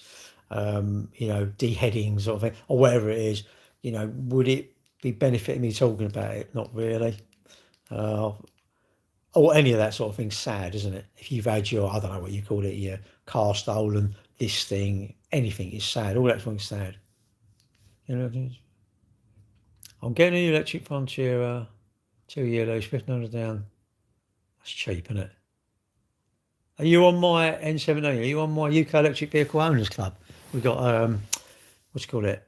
deheadings or whatever it is. Would it be benefiting me talking about it? Not really. Or any of that sort of thing's sad, isn't it? If you've had your, I don't know what you call it, your car stolen, this thing, anything is sad. All that thing's sad. I'm getting an electric Frontier 2-year lease, 1,500 down. That's cheap, isn't it? Are you on my N17? Are you on my UK Electric Vehicle Owners Club? We've got, what's it called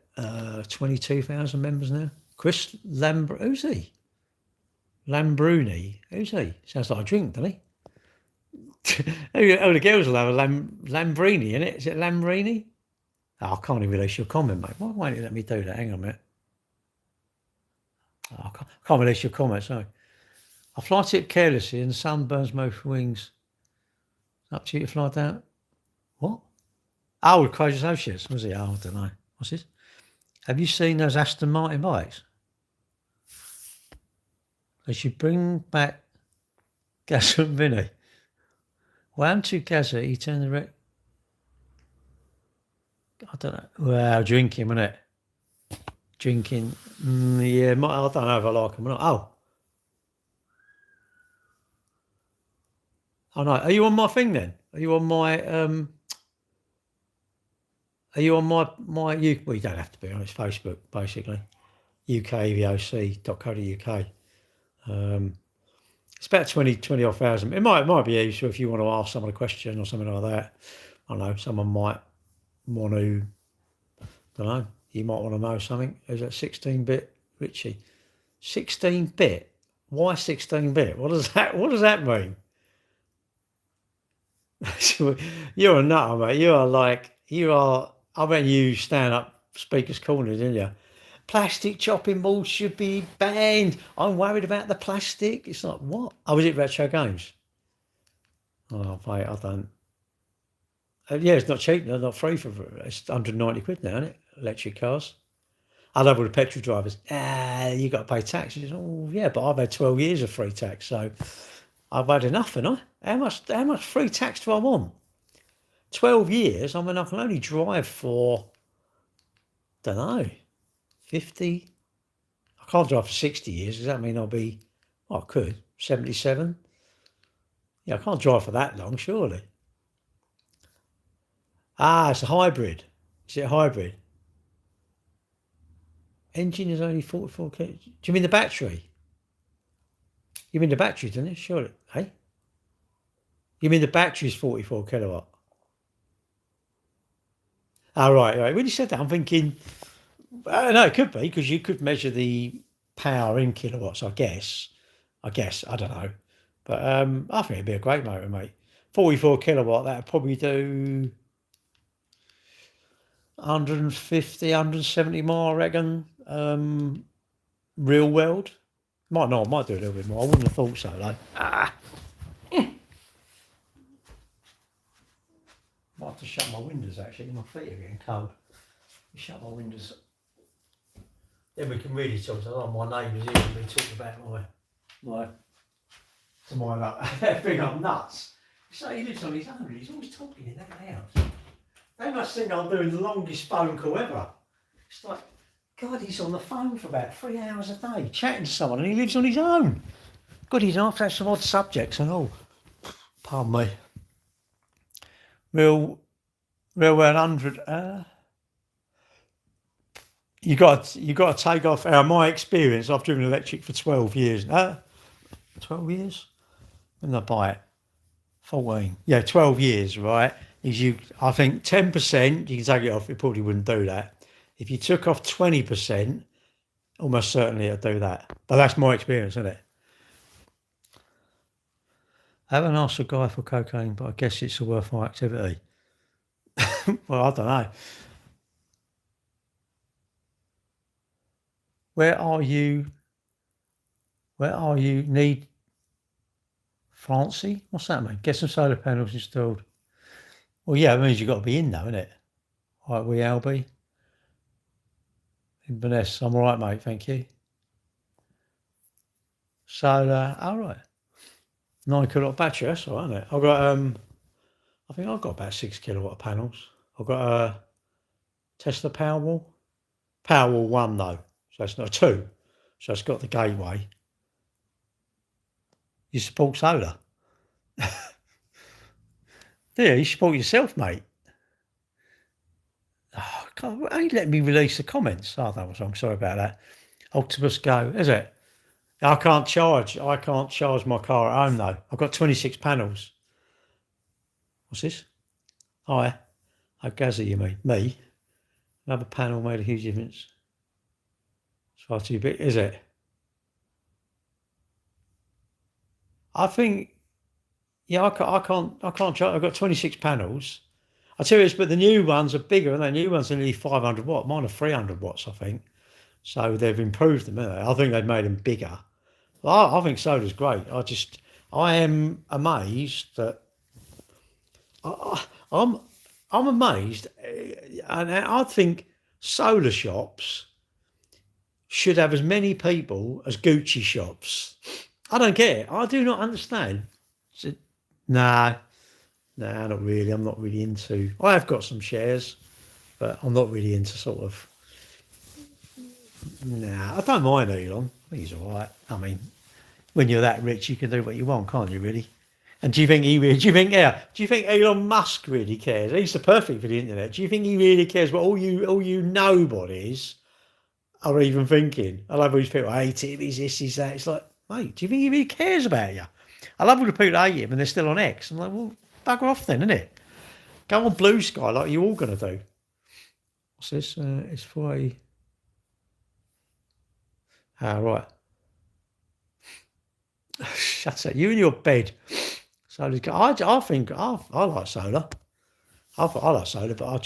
22,000 members now. Chris who's he? Lambruni. Who's he? Sounds like a drink, doesn't he? Oh, the girls will have a Lambrini, innit? Is it Lambrini? Oh, I can't even release your comment, mate. Why won't you let me do that? Hang on a minute. Oh, I can't release your comment, sorry. I fly tip carelessly and the sun burns both wings. Up to you to fly down. What? Oh, with Crazy Associates, was it? Oh, I don't know. What's this? Have you seen those Aston Martin bikes? They should bring back Gazza and Vinny. Well, I'm too Gazza, he turned the wreck. I don't know. Well, drinking, wasn't it? Drinking. Yeah, I don't know if I like them or not. Oh no. Are you on my thing then? Are you on my well, you don't have to be on, it's Facebook, basically. ukvoc.co.uk. It's about 20 odd thousand. It might be useful if you want to ask someone a question or something like that. I don't know, someone might want to, don't know, you might want to know something. Is that 16-bit, Richie? 16-bit? Why 16-bit? What does that mean? You're a nutter, mate. I bet you stand up Speaker's Corner, didn't you? Plastic chopping boards should be banned. I'm worried about the plastic. It's like, what? Oh, was it Retro Games? Oh, mate, I don't. Yeah, it's not cheap. They're not free it's 190 quid now, isn't it? Electric cars. I love all the petrol drivers. You got to pay tax. Says, oh, yeah, but I've had 12 years of free tax, so I've had enough, haven't I? How much free tax do I want? 12 years? I mean, I can only drive for, don't know, 50. I can't drive for 60 years. Does that mean I'll be, I could, 77? Yeah, I can't drive for that long, surely. It's a hybrid. Is it a hybrid? Engine is only 44 kilowatt. Do you mean the battery? You mean the battery, don't you? Surely. Hey? You mean the battery is 44 kilowatt? Oh, right. When you said that, I'm thinking, no, it could be, because you could measure the power in kilowatts, I guess. I don't know. But I think it'd be a great motor, mate. 44 kilowatt, that'd probably do, 150, 170 mile, I reckon. Real world. Might not, might do a little bit more. I wouldn't have thought so, though. Might have to shut my windows, actually. My feet are getting cold. Shut my windows. Then we can really talk to my neighbours here and we talk about my thing I'm nuts. So he lives on his own, he's always talking in that house. They must think I'm doing the longest phone call ever. It's like, God, he's on the phone for about 3 hours a day, chatting to someone, and he lives on his own. God, he's after have some odd subjects and all. Pardon me. Real 100. You got to take off. My experience, I've driven electric for 12 years. 12 years? When did I buy it? 14. Yeah, 12 years, right? I think 10%, you can take it off, it probably wouldn't do that. If you took off 20%, almost certainly it'd do that. But that's my experience, isn't it? I haven't asked a guy for cocaine, but I guess it's a worthwhile activity. Well, I don't know. Where are you? Need Francie? What's that mean? Get some solar panels installed. Well, yeah, it means you've got to be in though, isn't it? Right, we Albie. Inverness, I'm all right, mate, thank you. Solar, all right. 9 kilowatt battery, that's all right, isn't it? I've got, I think I've got about 6 kilowatt panels. I've got a Tesla Powerwall. Powerwall 1 though, so it's not 2. So it's got the gateway. You support solar? Yeah, you support yourself, mate. Oh, God, ain't let me release the comments. Oh, that was wrong. Sorry about that. Octopus Go, is it? I can't charge my car at home though. I've got 26 panels. What's this? Hi. Oh, Gazza, you mean? Me? Another panel made a huge difference. It's far too big, is it? I think, yeah, I can't charge. I've got 26 panels. I tell you this, but the new ones are bigger, and the new ones are nearly 500 watt. Mine are 300 watts, I think. So they've improved them, haven't they? I think they've made them bigger. Well, I think solar's great. I am amazed that I'm amazed, and I think solar shops should have as many people as Gucci shops. I don't get it. I do not understand. Nah, not really. I'm not really into. I have got some shares, but I'm not really into sort of. Nah, I don't mind Elon. I think he's all right. I mean, when you're that rich, you can do what you want, can't you? Really? And do you think Elon Musk really cares? He's the perfect for the internet. Do you think he really cares what all you nobodies are even thinking? I love all these people hate him. He's this, he's that. It's like, mate, do you think he really cares about you? I love all the people that hate him and they're still on X. I'm like, well, bugger off then, isn't it? Go on Blue Sky like you're all going to do. What's this? It's for a. Right. Shut up. You in your bed. So I think I like solar. I like solar, but I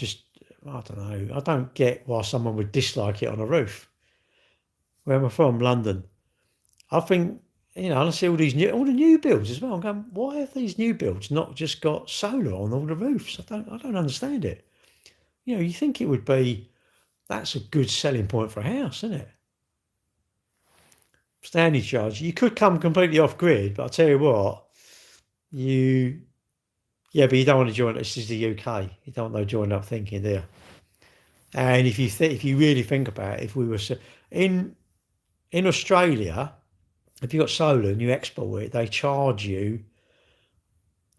don't know. I don't get why someone would dislike it on a roof. Where am I from? London. I think, I see all the new builds as well. I'm going, why have these new builds not just got solar on all the roofs? I don't understand it. You think it would be, that's a good selling point for a house, isn't it? Standing charge. You could come completely off grid, but I'll tell you what, but you don't want to join. This is the UK. You don't want to join up thinking there. And if you really think about it, if we were in Australia, if you've got solar and you export it, they charge you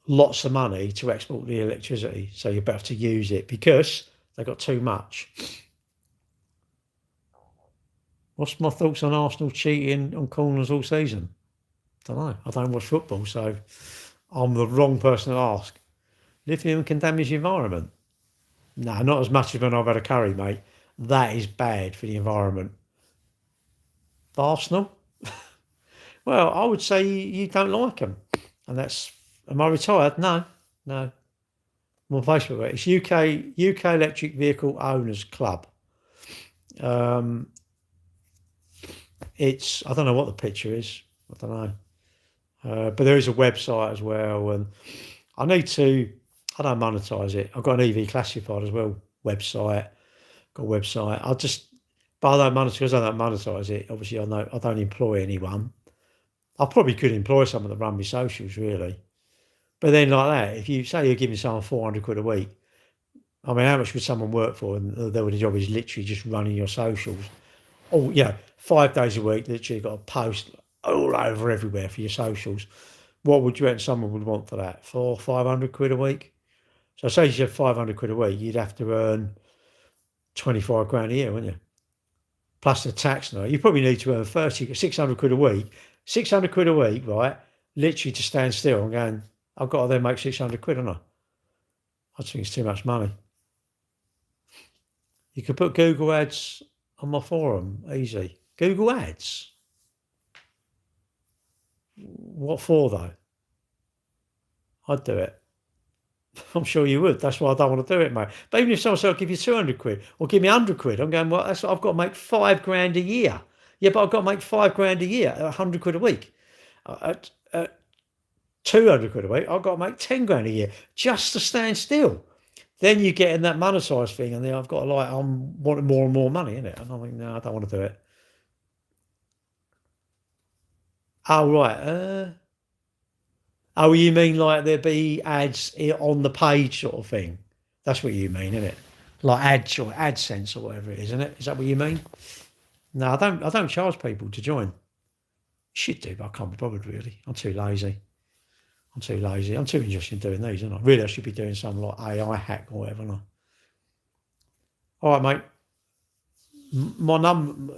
lots of money to export the electricity. So you're better to use it because they got too much. What's my thoughts on Arsenal cheating on corners all season? Don't know. I don't watch football, so I'm the wrong person to ask. Lithium can damage the environment. No, not as much as when I've had a curry, mate. That is bad for the environment. Arsenal? Well, I would say you don't like them. And am I retired? No. my Facebook. It's UK Electric Vehicle Owners Club. It's, I don't know what the picture is. I don't know. But there is a website as well, and I don't monetize it. I've got an EV Classified as well website. Got a website. But I don't monetize it. Obviously, I don't employ anyone. I probably could employ someone to run my socials, really. But then, like that, if you say you're giving someone 400 quid a week, I mean, how much would someone work for? And the job is literally just running your socials. Oh, 5 days a week, literally got to post all over everywhere for your socials. What would you reckon someone would want for that? 500 quid a week? So say you had 500 quid a week, you'd have to earn 25 grand a year, wouldn't you? Plus the tax now. You probably need to earn 600 quid a week. 600 quid a week, right? Literally to stand still and going, I've got to then make 600 quid, haven't I? I just think it's too much money. You could put Google ads on my forum, easy. Google ads? What for, though? I'd do it. I'm sure you would. That's why I don't want to do it, mate. But even if someone said, I'll give you 200 quid or give me 100 quid, I'm going, well, I've got to make 5 grand a year. Yeah, but I've got to make 5 grand a year, 100 quid a week. At 200 quid a week, I've got to make 10 grand a year just to stand still. Then you get in that monetized thing, and then I've got to I'm wanting more and more money, innit? And I'm like, no, I don't want to do it. Oh, right. Oh, you mean like there be ads on the page sort of thing? That's what you mean, isn't it? Like ads or AdSense or whatever it is, isn't it? Is that what you mean? No, I don't charge people to join. Should do, but I can't be bothered really. I'm too lazy. I'm too interested in doing these, aren't I? Really, I should be doing something like AI hack or whatever. Aren't I? All right, mate. My number.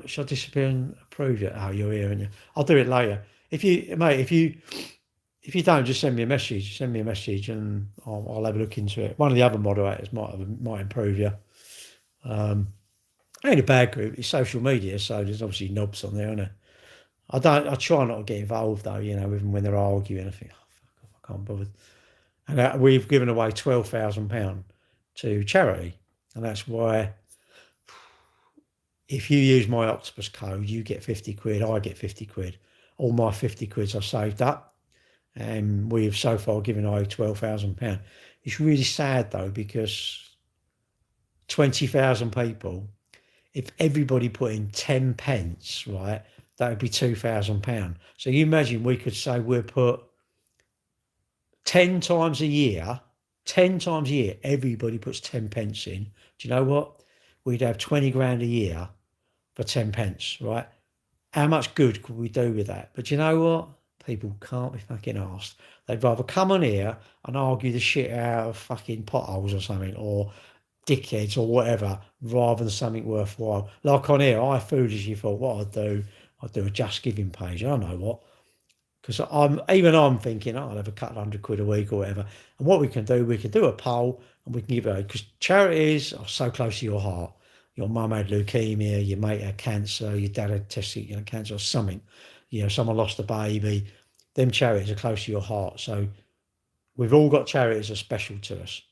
Shall I disappear and approve it? Oh, you're here, aren't you? I'll do it later. If you don't, just send me a message. Send me a message, and I'll have a look into it. One of the other moderators might improve you. Ain't a bad group. It's social media, so there's obviously knobs on there, isn't there? I try not to get involved though. Even when they're arguing, I think, oh, fuck off, I can't bother. And we've given away £12,000 to charity, and that's why. If you use my Octopus code, you get 50 quid. I get 50 quid. All my 50 quids are saved up. And we've so far given away £12,000. It's really sad though, because 20,000 people, if everybody put in 10 pence, right, that would be £2,000. So you imagine we could say we'll put 10 times a year, everybody puts 10 pence in. Do you know what? We'd have 20 grand a year for 10 pence, right? How much good could we do with that? But you know what? People can't be fucking arsed. They'd rather come on here and argue the shit out of fucking potholes or something, or dickheads or whatever, rather than something worthwhile. Like on here, I foolishly thought what I'd do a Just Giving page. I don't know what. Because I'm thinking, I'll have a couple hundred quid a week or whatever. And what we can do a poll and we can give it, because charities are so close to your heart. Your mum had leukemia, your mate had cancer, your dad had testicular cancer or something. Someone lost a baby. Them charities are close to your heart. So we've all got charities that are special to us.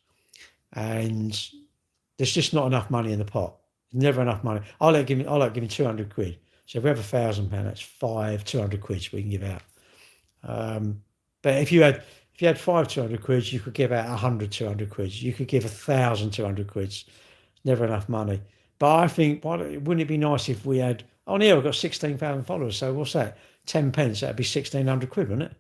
And there's just not enough money in the pot. There's never enough money. I like giving 200 quid. So if we have £1,000, that's 200 quid we can give out. But if you had 200 quid, you could give out 100 200 quid. You could give 1,000 200 quid. Never enough money. But I think, wouldn't it be nice if we had, on here we've got 16,000 followers, so what's that? 10 pence, that'd be 1,600 quid, wouldn't it?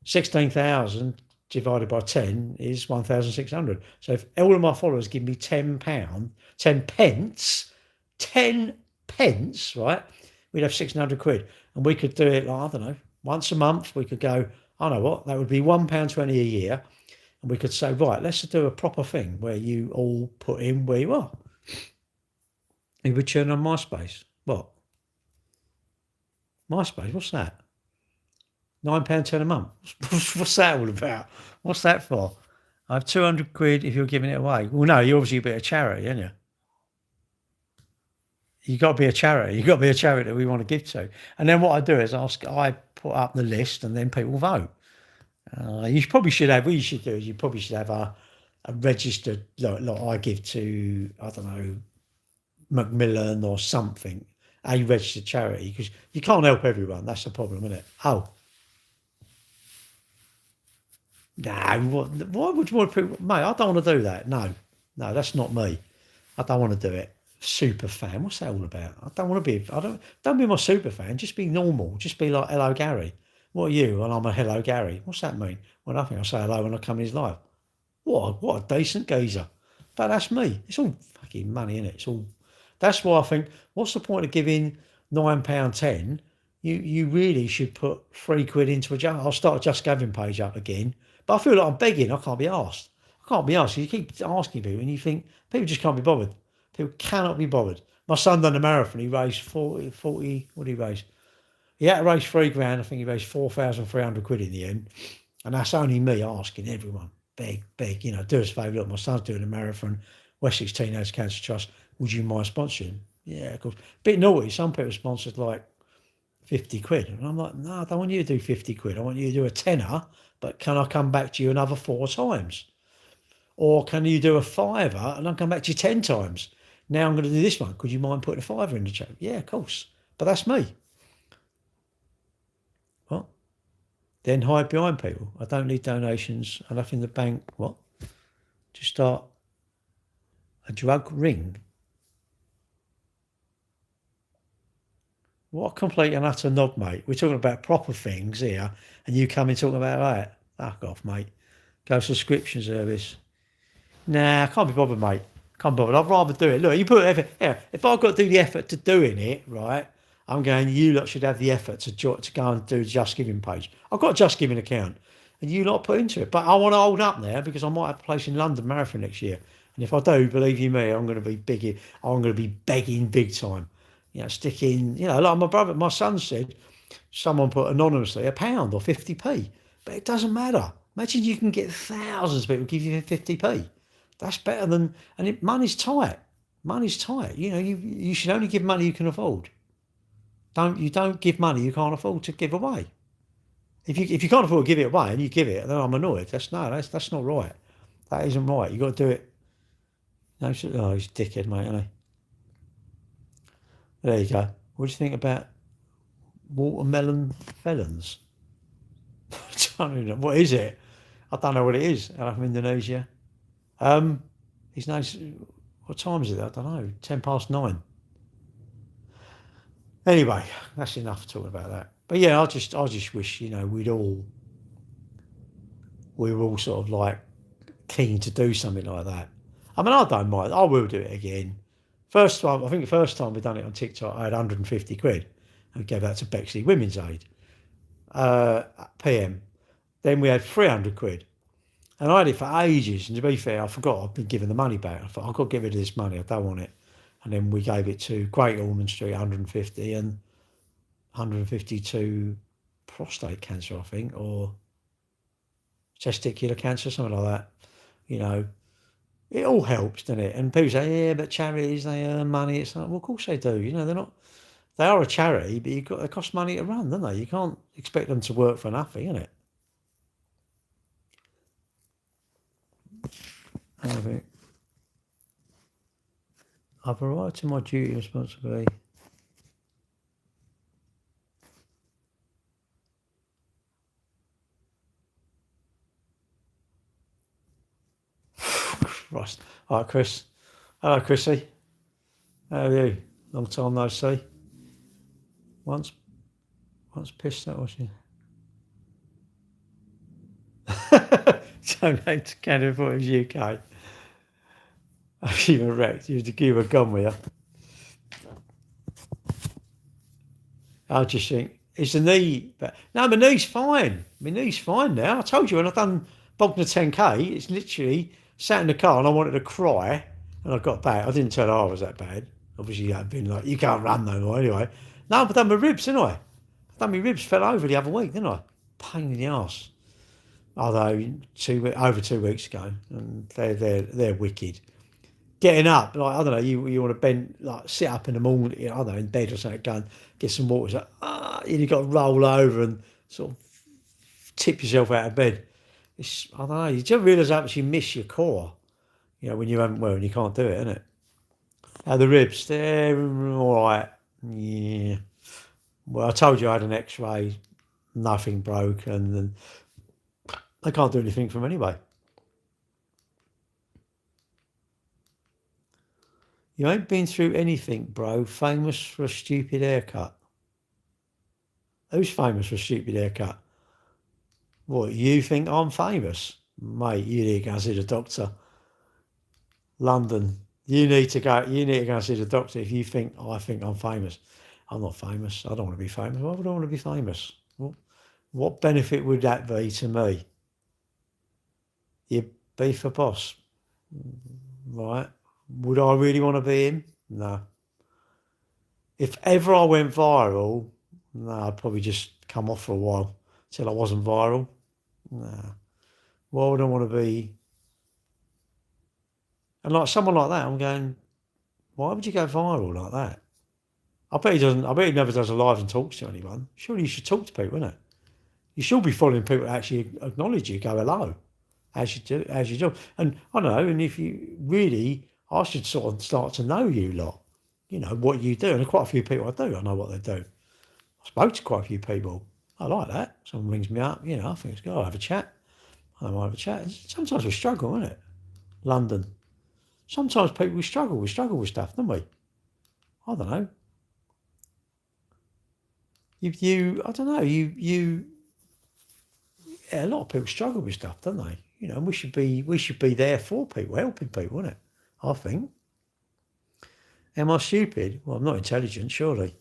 16,000 divided by 10 is 1,600. So if all of my followers give me £10, 10 pence, right, we'd have 600 quid. And we could do it, like, I don't know, once a month. We could go, I know what, that would be £1.20 a year. And we could say, right, let's do a proper thing where you all put in where you are. You would turn on MySpace. What? MySpace, what's that? £9.10 a month. What's that all about? What's that for? I have 200 quid if you're giving it away. Well, no, you're obviously a bit of charity, aren't you? You've got to be a charity. You've got to be a charity that we want to give to. And then what I do is I put up the list and then people vote. What you should do is you probably should have a registered, like I give to, I don't know, Macmillan or something, a registered charity, because you can't help everyone. That's the problem, isn't it? Oh, no, why would you want to put, mate? I don't want to do that. No, that's not me. I don't want to do it. Super fan, what's that all about? I don't want to be. Don't be my super fan. Just be normal. Just be like, hello, Gary. What are you? And I'm a hello, Gary. What's that mean? Well, nothing. I say hello when I come in his life. What a decent geezer. But that's me. It's all fucking money, innit? It's all. That's why I think. What's the point of giving £9.10? You really should put £3 into a I'll start a Just Giving page up again. But I feel like I'm begging. I can't be asked. I can't be asked. You keep asking people, and you think people just can't be bothered. People cannot be bothered. My son done a marathon. He raised 40. What did he raise? He had to raise £3,000. I think he raised 4,300 quid in the end. And that's only me asking everyone. Beg, do us a favour. Look, my son's doing a marathon. Wessex Teenage Cancer Trust. Would you mind sponsoring? Yeah, of course. Bit naughty. Some people sponsored like 50 quid. And I'm like, no, I don't want you to do 50 quid. I want you to do a tenner, but can I come back to you another 4 times? Or can you do a fiver and I'll come back to you 10 times? Now I'm going to do this one. Could you mind putting a fiver in the chat? Yeah, of course. But that's me. What? Then hide behind people. I don't need donations. Enough in the bank. What? To start a drug ring. What a complete and utter knob, mate. We're talking about proper things here, and you come in talking about that. Fuck off, mate. Go subscription service. Nah, I can't be bothered, mate. Can't be bothered. I'd rather do it. Look, you put effort. Yeah, if I've got to do the effort to doing it, right, I'm going, you lot should have the effort to go and do the Just Giving page. I've got a Just Giving account, and you lot put into it. But I want to hold up there because I might have a place in London Marathon next year. And if I do, believe you me, I'm going to be big. I'm going to be begging big time. Sticking, like my son said, someone put anonymously £1 or 50p. But it doesn't matter. Imagine you can get thousands of people give you 50p. That's better than, money's tight. Money's tight. You should only give money you can afford. You don't give money you can't afford to give away. If you can't afford to give it away and you give it, then I'm annoyed. That's not right. That isn't right. You got to do it. No, he's a dickhead, mate, isn't he? There you go. What do you think about watermelon felons? I don't know. What is it? I don't know what it is. I'm from Indonesia. His name's, what time is it? I don't know. 9:10. Anyway, that's enough talking about that. But yeah, I just wish, we were all sort of like keen to do something like that. I mean, I don't mind. I will do it again. I think the first time we done it on TikTok, I had 150 quid and gave that to Bexley Women's Aid, PM. Then we had 300 quid. And I had it for ages. And to be fair, I forgot I'd been given the money back. I thought, I've got to get rid of this money. I don't want it. And then we gave it to Great Ormond Street, 150, and 150 to prostate cancer, I think, or testicular cancer, something like that. It all helps, doesn't it? And people say, yeah, but charities, they earn money. It's like, well, of course they do. They are a charity, but they cost money to run, don't they? You can't expect them to work for nothing, innit? I think I've arrived to my duty and responsibility. Christ. All right, Chris. Hello, Chrissy. How are you? Long time no see. Once pissed that, was you? Donate to Canada Boys UK. You were wrecked. You were gone with you. I just think, it's the knee. But no, my knee's fine. My knee's fine now. I told you when I've done Bognor 10K, it's literally sat in the car and I wanted to cry and I got back. I didn't tell her I was that bad. Obviously, I'd been like, you can't run no more anyway. No, I've done my ribs, didn't I? I've done my ribs, fell over the other week, didn't I? Pain in the arse. Although over 2 weeks ago, and they're wicked. Getting up, like, I don't know, you want to bend, like, sit up in the morning, I don't know, in bed or something, go and get some water. It's like, and you've got to roll over and sort of tip yourself out of bed. I don't know. You don't realise how much you miss your core. When you haven't well, and you can't do it, innit? The ribs, they're all right. Yeah. Well, I told you I had an X-ray, nothing broke, and then they can't do anything from anyway. You ain't been through anything, bro. Famous for a stupid haircut. Who's famous for a stupid haircut? What, you think I'm famous? Mate, you need to go and see the doctor. London. You need to go and see the doctor if you think I think I'm famous. I'm not famous. I don't want to be famous. Why would I want to be famous? What benefit would that be to me? You be for boss. Right. Would I really want to be him? No. If ever I went viral, no, I'd probably just come off for a while till I wasn't viral. No. Why would I want to be? And like someone like that, I'm going, why would you go viral like that? I bet he doesn't. I bet he never does a live and talks to anyone. Surely you should talk to people, innit? You should be following people that actually acknowledge you, go hello, as you do. And I don't know. And if you really, I should sort of start to know you lot. What you do, and quite a few people I do. I know what they do. I spoke to quite a few people. I like that. Someone rings me up. I think I'll have a chat. I might have a chat. Sometimes we struggle, innit? London. Sometimes people struggle. We struggle with stuff, don't we? I don't know. I don't know. A lot of people struggle with stuff, don't they? And we should be there for people, helping people, isn't it? I think. Am I stupid? Well, I'm not intelligent, surely.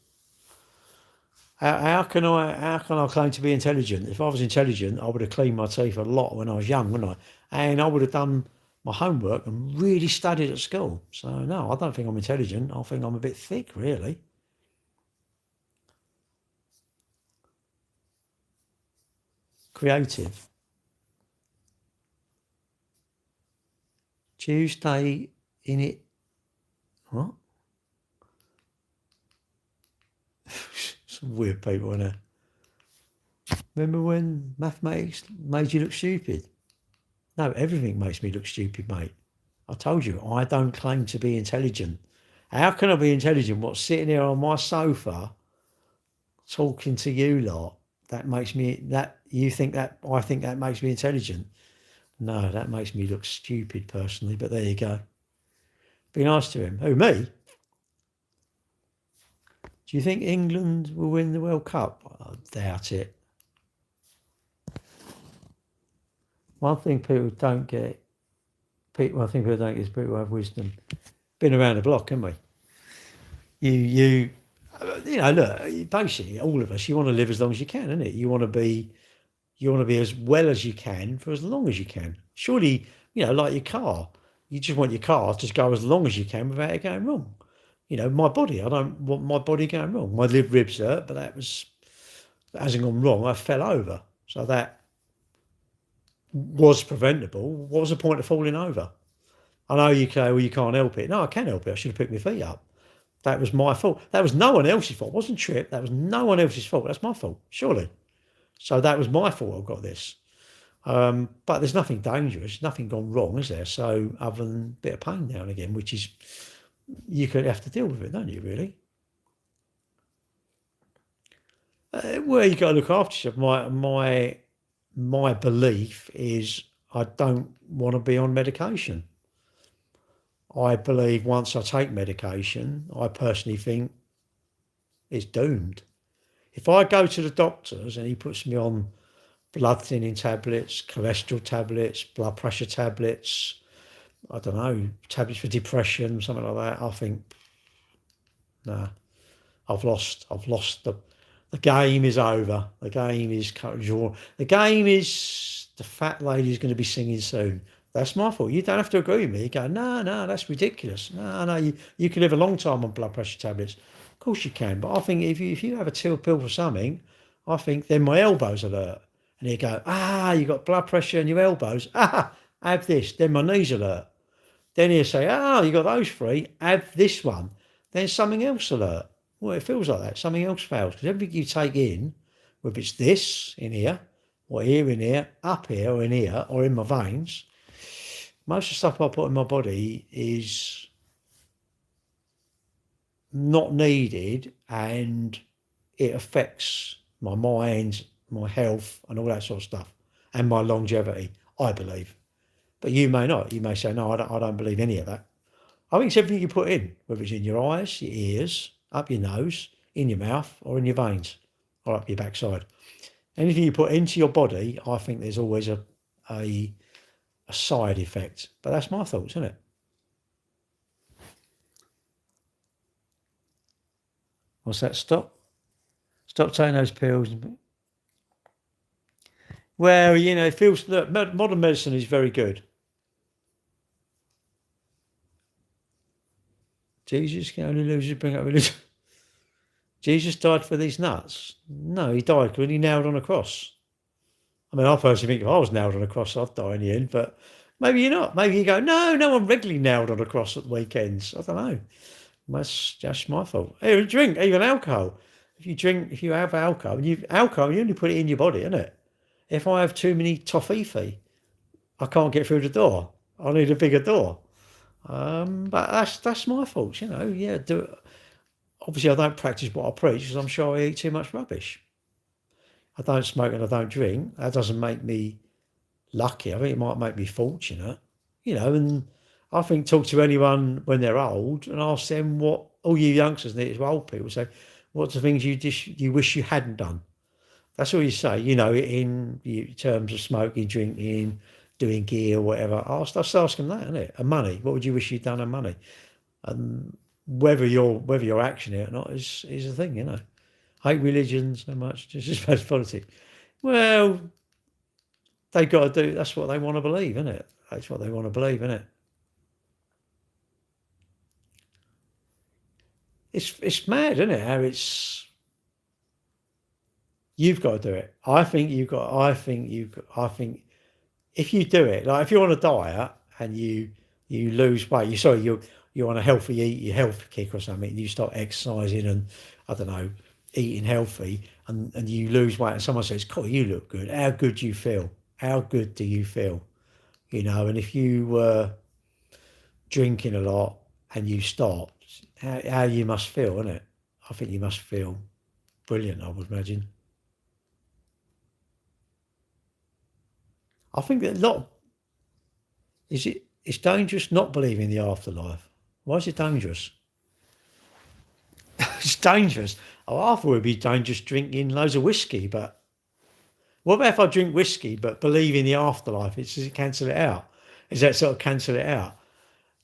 How can I claim to be intelligent? If I was intelligent, I would have cleaned my teeth a lot when I was young, wouldn't I? And I would have done my homework and really studied at school. So no, I don't think I'm intelligent. I think I'm a bit thick, really. Creative. Tuesday in it. What? Some weird people, innit? Remember when mathematics made you look stupid? No, everything makes me look stupid, mate. I told you, I don't claim to be intelligent. How can I be intelligent? What's sitting here on my sofa talking to you lot? I think that makes me intelligent? No, that makes me look stupid personally, but there you go. Be nice to him. Who, me? Do you think England will win the World Cup? I doubt it. One thing people don't get, I think people don't get is people have wisdom. Been around the block, haven't we? Look, basically, all of us, you want to live as long as you can, innit? You want to be as well as you can for as long as you can. Surely, like your car, you just want your car to go as long as you can without it going wrong. My body, I don't want my body going wrong. My ribs hurt, but that hasn't gone wrong. I fell over. So that was preventable. What was the point of falling over? I know you say, well, you can't help it. No, I can help it. I should have picked my feet up. That was my fault. That was no one else's fault. It wasn't Trip. That was no one else's fault. That's my fault, surely. So that was my fault. I've got this. But there's nothing dangerous, nothing gone wrong, is there? So other than a bit of pain now and again, which is, you could have to deal with it, don't you, really? Well, you got to look after yourself. My belief is I don't want to be on medication. I believe once I take medication, I personally think it's doomed. If I go to the doctors and he puts me on blood thinning tablets, cholesterol tablets, blood pressure tablets, I don't know, tablets for depression, something like that, I think, nah, I've lost the game is over. The game is drawn. The game is the fat lady's going to be singing soon. That's my fault. You don't have to agree with me. You go, no, that's ridiculous. No, you can live a long time on blood pressure tablets. Of course you can, but I think if you have a pill for something, I think then my elbows alert. And you go, you got blood pressure in your elbows. Have this. Then my knees alert. Then you say, you got those three. Have this one. Then something else alert. Well, it feels like that. Something else fails. Because everything you take in, whether it's this in here, or here in here, up here or in here, or in my veins, most of the stuff I put in my body is not needed, and it affects my mind, my health, and all that sort of stuff, and my longevity, I believe. But you may not. You may say, no, I don't believe any of that. I think it's everything you put in, whether it's in your eyes, your ears, up your nose, in your mouth, or in your veins, or up your backside. Anything you put into your body, I think there's always a side effect. But that's my thoughts, isn't it? What's that? Stop taking those pills. Well, it feels, look, modern medicine is very good. Jesus can only lose bring up religion. Jesus died for these nuts? No, he died when he nailed on a cross. I mean, I personally think if I was nailed on a cross, I'd die in the end, but maybe you're not. Maybe you go, no one regularly nailed on a cross at the weekends. I don't know. That's just my fault. Hey, drink, even alcohol. If you have alcohol, you only put it in your body, isn't it? If I have too many toffee, I can't get through the door. I need a bigger door. But that's my fault, Yeah, do it. Obviously, I don't practice what I preach because I'm sure I eat too much rubbish. I don't smoke and I don't drink. That doesn't make me lucky. I think it might make me fortunate, And I think talk to anyone when they're old and ask them what all you youngsters need to old people say. What's the things you wish you hadn't done? That's all you say, in terms of smoking, drinking, doing gear, or whatever. Just ask them that, isn't it? And money. What would you wish you'd done on money? And whether you're actioning it or not is a thing, Hate religion so much, just as bad as politics. Well, they got to do. That's what they want to believe, isn't it? That's what they want to believe, isn't it? It's mad, isn't it? How you've got to do it. I think if you do it, like if you're on a diet and you lose weight, you're on a your health kick or something, and you start exercising and I don't know, eating healthy, and you lose weight, and someone says, "Cool, you look good." How good do you feel? How good do you feel? And if you were drinking a lot and you stopped, how you must feel, isn't it? I think you must feel brilliant, I would imagine. I think that it's dangerous not believing in the afterlife. Why is it dangerous? It's dangerous. Oh, I thought it'd be dangerous drinking loads of whiskey, but what about if I drink whiskey but believe in the afterlife? Does it cancel it out? Is that sort of cancel it out?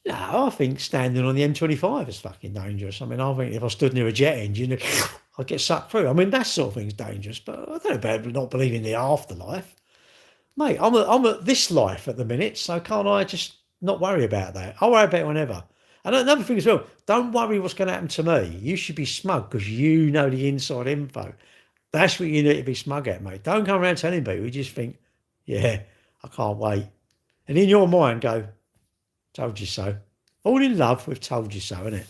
No, I think standing on the M25 is fucking dangerous. I mean, I think if I stood near a jet engine, I'd get sucked through. I mean, that sort of thing's dangerous, but I don't know about not believing in the afterlife. Mate, I'm at this life at the minute, so can't I just not worry about that? I'll worry about it whenever. And another thing as well, don't worry what's going to happen to me. You should be smug because you know the inside info. That's what you need to be smug at, mate. Don't come around telling people. You just think, yeah, I can't wait. And in your mind, go, told you so. All in love with told you so, isn't it?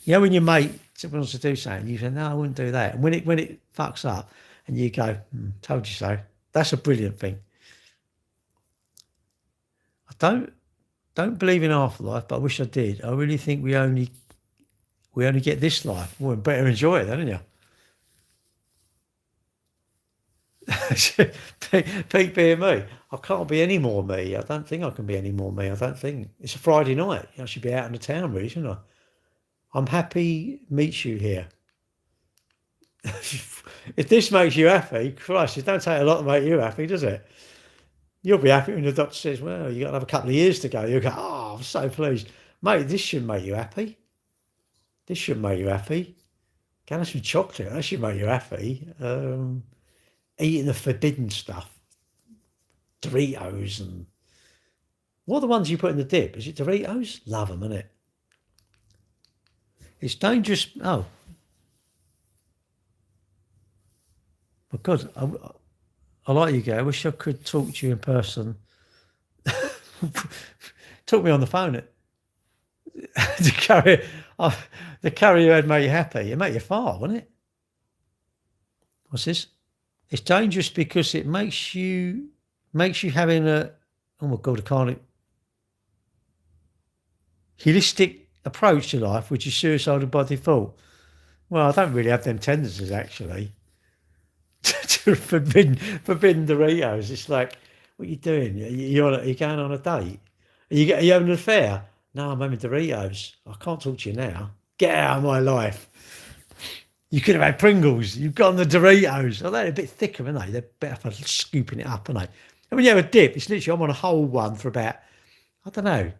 When your mate wants to do something, you say, no, I wouldn't do that. And when it fucks up and you go, told you so, that's a brilliant thing. I don't believe in afterlife, but I wish I did. I really think we only get this life. Well, better enjoy it, don't you? Pete being me. I can't be any more me. I don't think I can be any more me. I don't think. It's a Friday night. I should be out in the town, really, shouldn't I? I'm happy meet you here. If this makes you happy, Christ, it don't take a lot to make you happy, does it? You'll be happy when the doctor says, well, you've got another couple of years to go. You'll go, oh, I'm so pleased. Mate, this should make you happy. This should make you happy. Get us some chocolate. That should make you happy. Eating the forbidden stuff. Doritos and... What are the ones you put in the dip? Is it Doritos? Love them, isn't it? It's dangerous. Oh. Because I like you, Gary. I wish I could talk to you in person. Talk me on the phone. The carrier had made you happy. It made you fart, wouldn't it? What's this? It's dangerous because it makes you having a, oh my God, I can't, holistic approach to life, which is suicidal by default. Well, I don't really have them tendencies actually. To forbidden Doritos. It's like, what are you doing? You're going on a date? Are you having an affair? No, I'm having Doritos. I can't talk to you now. Get out of my life. You could have had Pringles. You've got on the Doritos. Oh, they're a bit thicker, aren't they? They're better for scooping it up, aren't they? And when you have a dip, it's literally, I'm on a whole one for about, I don't know,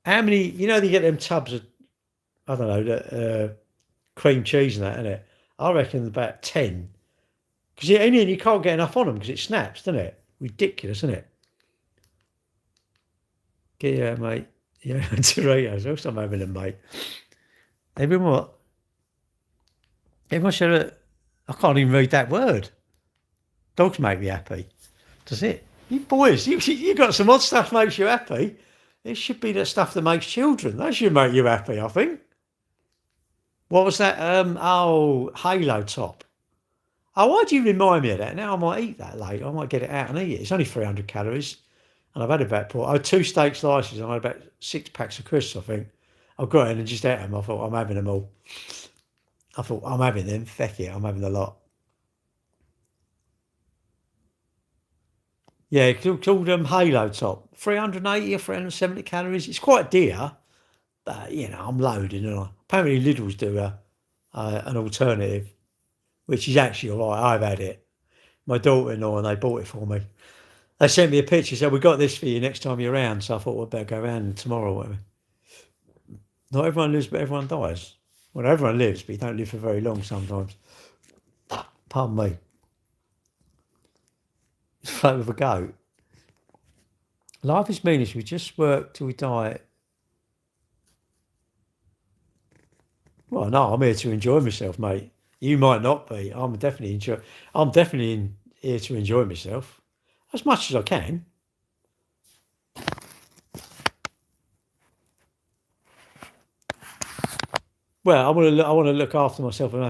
how many, you get them tubs of, I don't know, cream cheese and that, innit? I reckon about 10. Because in the end, you can't get enough on them because it snaps, doesn't it? Ridiculous, isn't it? Get out, mate. Yeah, Doritos. Also, I'm having them, mate. Everyone what? Everyone should. I can't even read that word. Dogs make me happy. Does it? You boys, you got some odd stuff makes you happy. It should be the stuff that makes children. That should make you happy, I think. What was that? Halo top. Oh, why do you remind me of that? Now I might eat that later. I might get it out and eat it. It's only 300 calories. And I've had about, I had 2 steak slices and I had about 6 packs of crisps, I think. I've got in and just ate them. I thought, I'm having them all. I thought, I'm having them. Feck it, I'm having a lot. Yeah, it's called Halo Top. 380 or 370 calories. It's quite dear, but, I'm loading. And apparently Lidl's do an alternative, which is actually all right. I've had it. My daughter-in-law, and they bought it for me. They sent me a picture, said, we got this for you next time you're around. So I thought, we'd better go around tomorrow or whatever. Not everyone lives, but everyone dies. Well, everyone lives, but you don't live for very long sometimes. Pardon me. It's float with a goat. Life is meaningless. We just work till we die. Well, no, I'm here to enjoy myself, mate. You might not be. I'm definitely here to enjoy myself as much as I can. Well, I want to look after myself, and I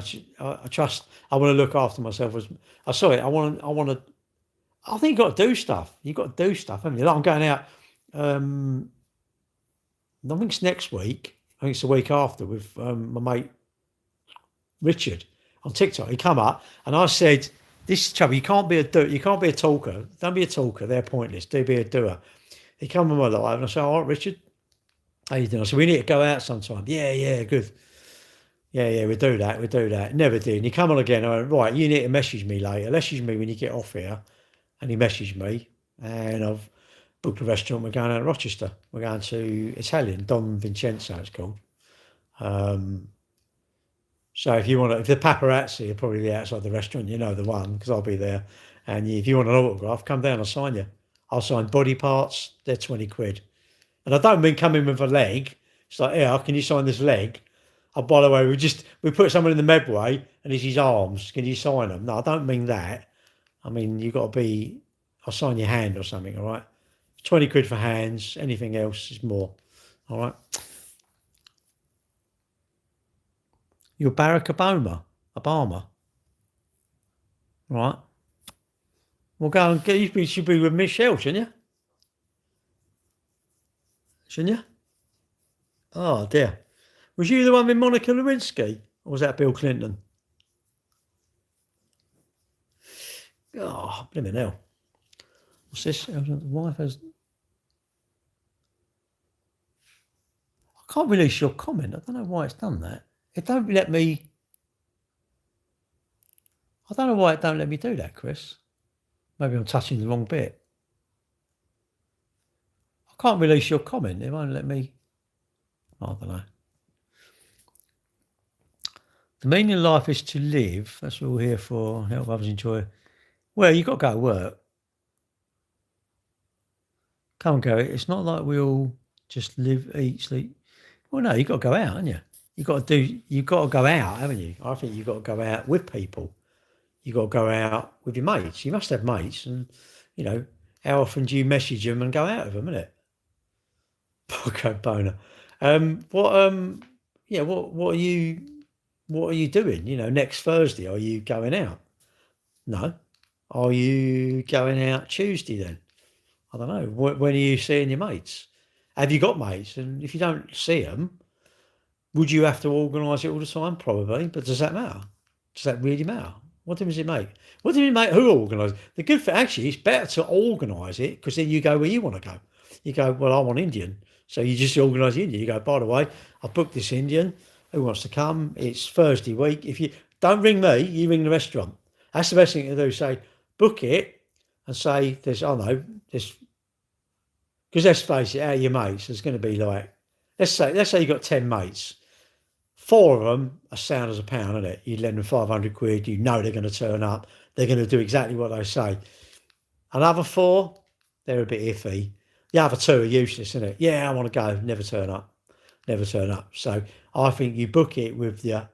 trust. I want to look after myself as. I want to. I think you got to do stuff. You got to do stuff, haven't you? Like I'm going out. I think it's next week. I think it's the week after with my mate Richard on TikTok. He come up and I said, "This is trouble. You can't be a talker. Don't be a talker. They're pointless. Do be a doer." He come on my live and I said, "All right, Richard, how you doing?" I said, "We need to go out sometime." Yeah, good. Yeah, we do that. Never did. And he come on again. I went, right, you need to message me later. Message me when you get off here. And he messaged me, and I've booked a restaurant. We're going out to Rochester. We're going to Italian, Don Vincenzo it's called. So if the paparazzi are probably outside the restaurant, you know the one, because I'll be there. And if you want an autograph, come down, I'll sign you. I'll sign body parts, they're 20 quid. And I don't mean come in with a leg. It's like, yeah, can you sign this leg? Oh, by the way, we put someone in the Medway and it's his arms. Can you sign them? No, I don't mean that. I mean, you got to be, I'll sign your hand or something, all right? 20 quid for hands. Anything else is more, all right? You're Barack Obama, right? Well, go and you should be with Michelle, shouldn't you? Shouldn't you? Oh, dear. Was you the one with Monica Lewinsky? Or was that Bill Clinton? Oh, blimey hell. What's this? The wife has... I can't release your comment. I don't know why it's done that. It don't let me... I don't know why it don't let me do that, Chris. Maybe I'm touching the wrong bit. I can't release your comment. It won't let me... I don't know. The meaning of life is to live. That's what we're here for. Help others enjoy. Well, you've got to go to work. Come and go. It's not like we all just live, eat, sleep. Well, no, you've got to go out, haven't you? You've got to go out, haven't you? I think you've got to go out with people. You've got to go out with your mates. You must have mates. And, how often do you message them and go out with them, isn't it? Okay, boner. What are you doing? Next Thursday, are you going out? No. Are you going out Tuesday then? I don't know. When are you seeing your mates? Have you got mates? And if you don't see them, would you have to organise it all the time? Probably. But does that matter? Does that really matter? What difference does it make? What does it make who organises? The good thing, actually, it's better to organise it because then you go where you want to go. You go, well, I want Indian. So you just organise the Indian. You go, by the way, I booked this Indian. Who wants to come? It's Thursday week. If you don't ring me, you ring the restaurant. That's the best thing to do. Say, book it and say, there's, I don't know, there's, because let's face it, out of your mates, there's going to be like, let's say you've got 10 mates. 4 of them are sound as a pound, isn't it? You lend them 500 quid, you know they're going to turn up, they're going to do exactly what they say. Another 4, they're a bit iffy. The other 2 are useless, isn't it? Yeah, I want to go, never turn up. Never turn up. So I think you book it with the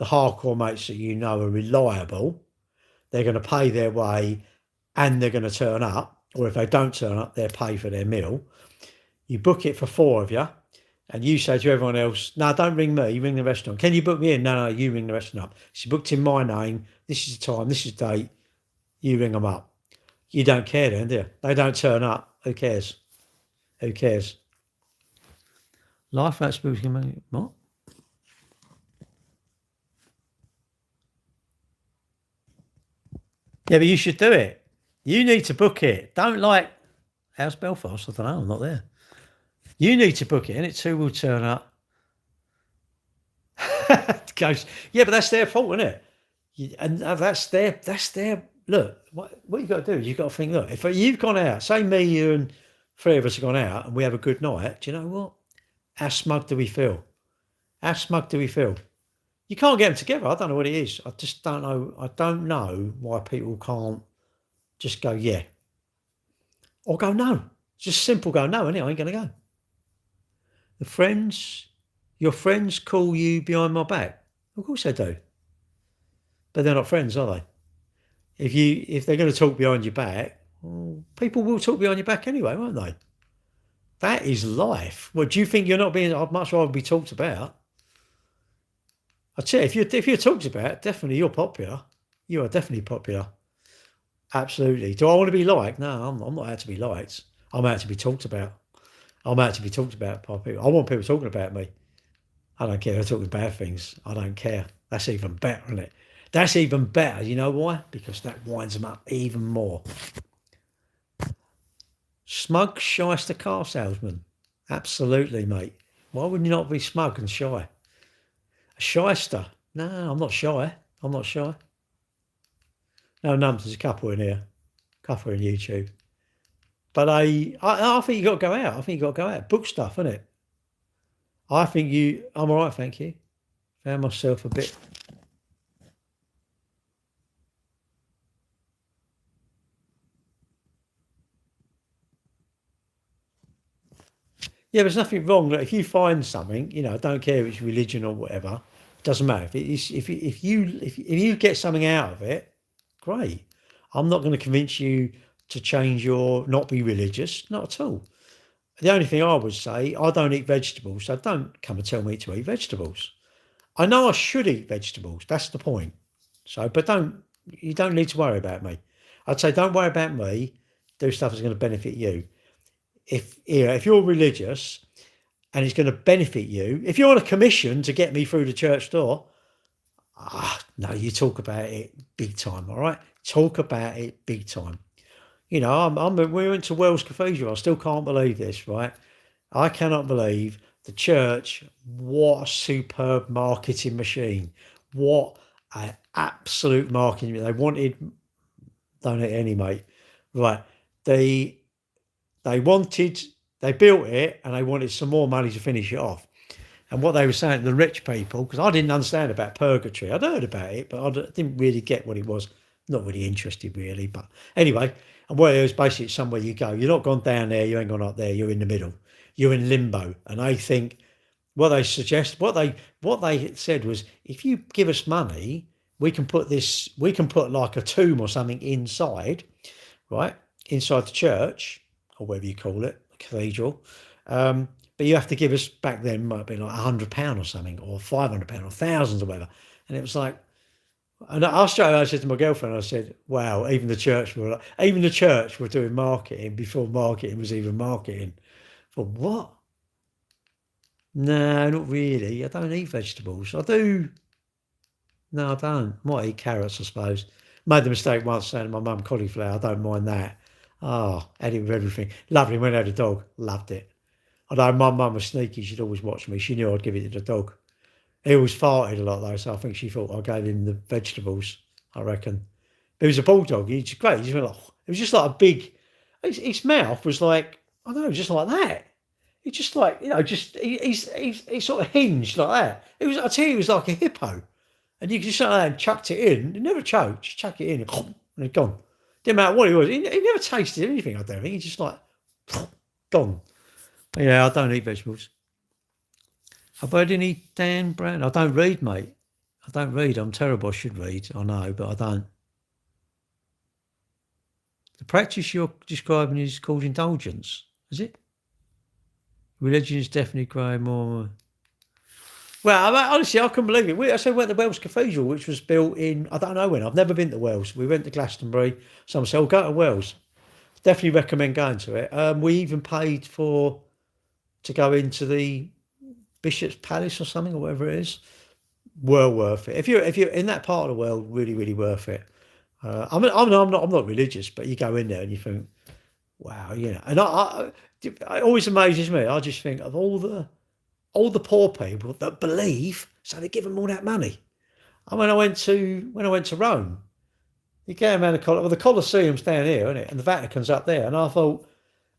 hardcore mates that you know are reliable. They're going to pay their way and they're going to turn up. Or if they don't turn up, they'll pay for their meal. You book it for 4 of you. And you say to everyone else, no, don't ring me, you ring the restaurant. Can you book me in? No, you ring the restaurant up. It's booked in my name. This is the time, this is the date. You ring them up. You don't care then, do you? They don't turn up. Who cares? Who cares? Life without spooky money. What? Yeah, but you should do it. You need to book it. Don't like, how's Belfast? I don't know, I'm not there. You need to book it, and it's who will turn up. Goes, yeah, but that's their fault, isn't it? And that's their look. What you got to do is you've got to think. Look, if you've gone out, say me, you, and 3 of us have gone out, and we have a good night. Do you know what? How smug do we feel? How smug do we feel? You can't get them together. I don't know what it is. I just don't know. I don't know why people can't just go yeah, or go no. Just simple go no. Anyway, I ain't gonna go. Your friends call you behind my back. Of course they do. But they're not friends, are they? If they're going to talk behind your back, well, people will talk behind your back anyway, won't they? That is life. Well, do you think you're not being? I'd much rather be talked about. I tell you, if you're talked about, definitely you're popular. You are definitely popular. Absolutely. Do I want to be liked? No, I'm not out to be liked. I'm out to be talked about. I'm out to be talked about by people. I want people talking about me. I don't care. They're talking bad things. I don't care. That's even better, isn't it? That's even better. You know why? Because that winds them up even more. Smug, shyster car salesman. Absolutely, mate. Why would you not be smug and shy? A shyster? No, I'm not shy. I'm not shy. No, there's a couple in here. A couple in YouTube. But I think you got to go out. I think you got to go out. Book stuff, innit? I'm all right, thank you. Found myself a bit. Yeah, there's nothing wrong. That if you find something, I don't care if it's religion or whatever, it doesn't matter. If you get something out of it, great. I'm not going to convince you to change your not be religious, not at all. The only thing I would say, I don't eat vegetables, so don't come and tell me to eat vegetables. I know I should eat vegetables. That's the point. So, but you don't need to worry about me. I'd say don't worry about me. Do stuff that's going to benefit you. If you're religious and it's going to benefit you, if you're on a commission to get me through the church door, no, you talk about it big time. All right, talk about it big time. We went to Wells Cathedral. I still can't believe this, right? I cannot believe the church. What a superb marketing machine. What an absolute marketing. They wanted, don't hit any, mate. Right. They built it and they wanted some more money to finish it off. And what they were saying to the rich people, because I didn't understand about purgatory. I'd heard about it, but I didn't really get what it was. Not really interested, really. But anyway, and where it was basically somewhere you go. You're not gone down there, you ain't gone up there, you're in the middle. You're in limbo. And they think what they said was, if you give us money, we can put like a tomb or something inside, right? Inside the church, or whatever you call it, a cathedral. But you have to give us, back then might be like £100 or something, or £500 or thousands or whatever. And it was like, And I said to my girlfriend, I said, "Wow, even the church were doing marketing before marketing was even marketing." For what? No, not really. I don't eat vegetables. I do. No, I don't. Might eat carrots, I suppose. Made the mistake once saying to my mum cauliflower. I don't mind that. Oh, had it with everything. Lovely. When I had a dog, loved it. Although my mum was sneaky, she'd always watch me. She knew I'd give it to the dog. He always farted a lot though, so I think she thought I gave him the vegetables. I reckon. But he was a bulldog. He's great. He's like, it was just like a big. His mouth was like, I don't know, just like that. It's just like, just he's sort of hinged like that. It was. I tell you, he was like a hippo, and you just sat there and chucked it in. It never choked. Just chuck it in, and it's gone. Didn't matter what it was. He never tasted anything. I don't think. He just like gone. Yeah, I don't eat vegetables. Have I had any Dan Brown? I don't read, mate. I don't read. I'm terrible. I should read. I know, but I don't. The practice you're describing is called indulgence, is it? Religion is definitely growing more. Well, honestly, I couldn't believe it. I said we went to Wells Cathedral, which was built in, I don't know when. I've never been to Wells. We went to Glastonbury. Someone said, go to Wells. Definitely recommend going to it. We even paid to go into the Bishop's Palace or something, or whatever it is. Well worth it. If you're in that part of the world, really, really worth it. I'm not religious, but you go in there and you think, wow, And it always amazes me. I just think of all the poor people that believe, so they give them all that money. And when I went to Rome, you go around the Colosseum's down here, isn't it? And the Vatican's up there. And I thought,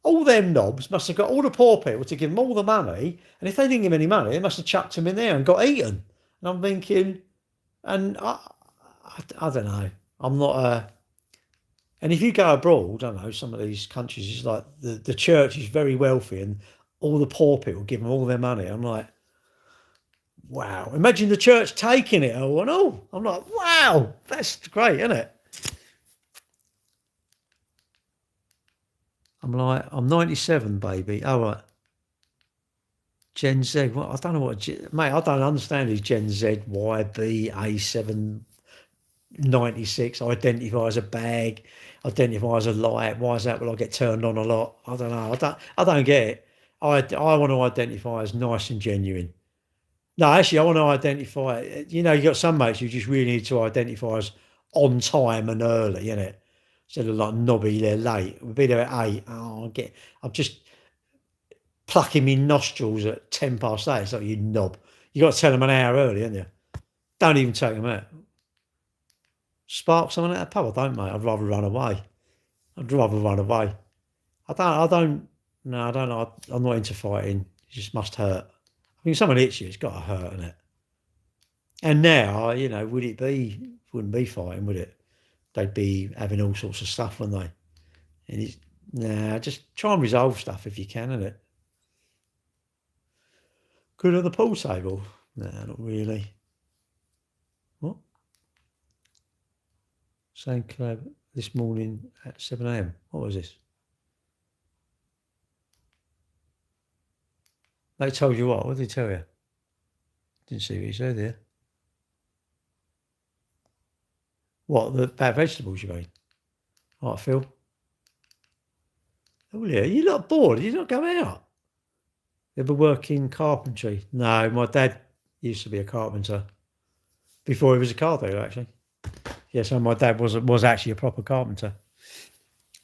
all them knobs must have got all the poor people to give them all the money. And if they didn't give any money, they must have chucked them in there and got eaten. And I'm thinking, and I don't know. I'm not a. And if you go abroad, I don't know, some of these countries, it's like the church is very wealthy and all the poor people give them all their money. I'm like, wow. Imagine the church taking it all and all. I'm like, wow, that's great, isn't it? I'm like, I'm 97, baby. Oh, right. Gen Z. Well, I don't know mate, I don't understand these Gen Z, Y, B, A7, 96, identify as a bag, identify as a light. Why is that? Well, I get turned on a lot. I don't know. I don't get it. I want to identify as nice and genuine. No, actually, I want to identify. You got some mates who just really need to identify as on time and early, instead of like knobby, they're late. We'll be there at 8. I'm just plucking me nostrils at 8:10. It's like, you knob. You got to tell them an hour early, haven't you? Don't even take them out. Spark someone at a pub? I don't, mate. I'd rather run away. I don't. No, I don't know. I'm not into fighting. It just must hurt. I mean, someone hits you, it's got to hurt, isn't it? And now, wouldn't be fighting, would it? They'd be having all sorts of stuff, wouldn't they? Just try and resolve stuff if you can, innit? Good at the pool table? Nah, not really. What? Same club this morning at 7 a.m. What was this? They told you what? What did they tell you? Didn't see what you said there. What, the bad vegetables, you mean? All right, Phil. Oh, yeah, you're not bored. You're not going out. Ever work in carpentry? No, my dad used to be a carpenter before he was a car dealer, actually. Yeah, so my dad was actually a proper carpenter.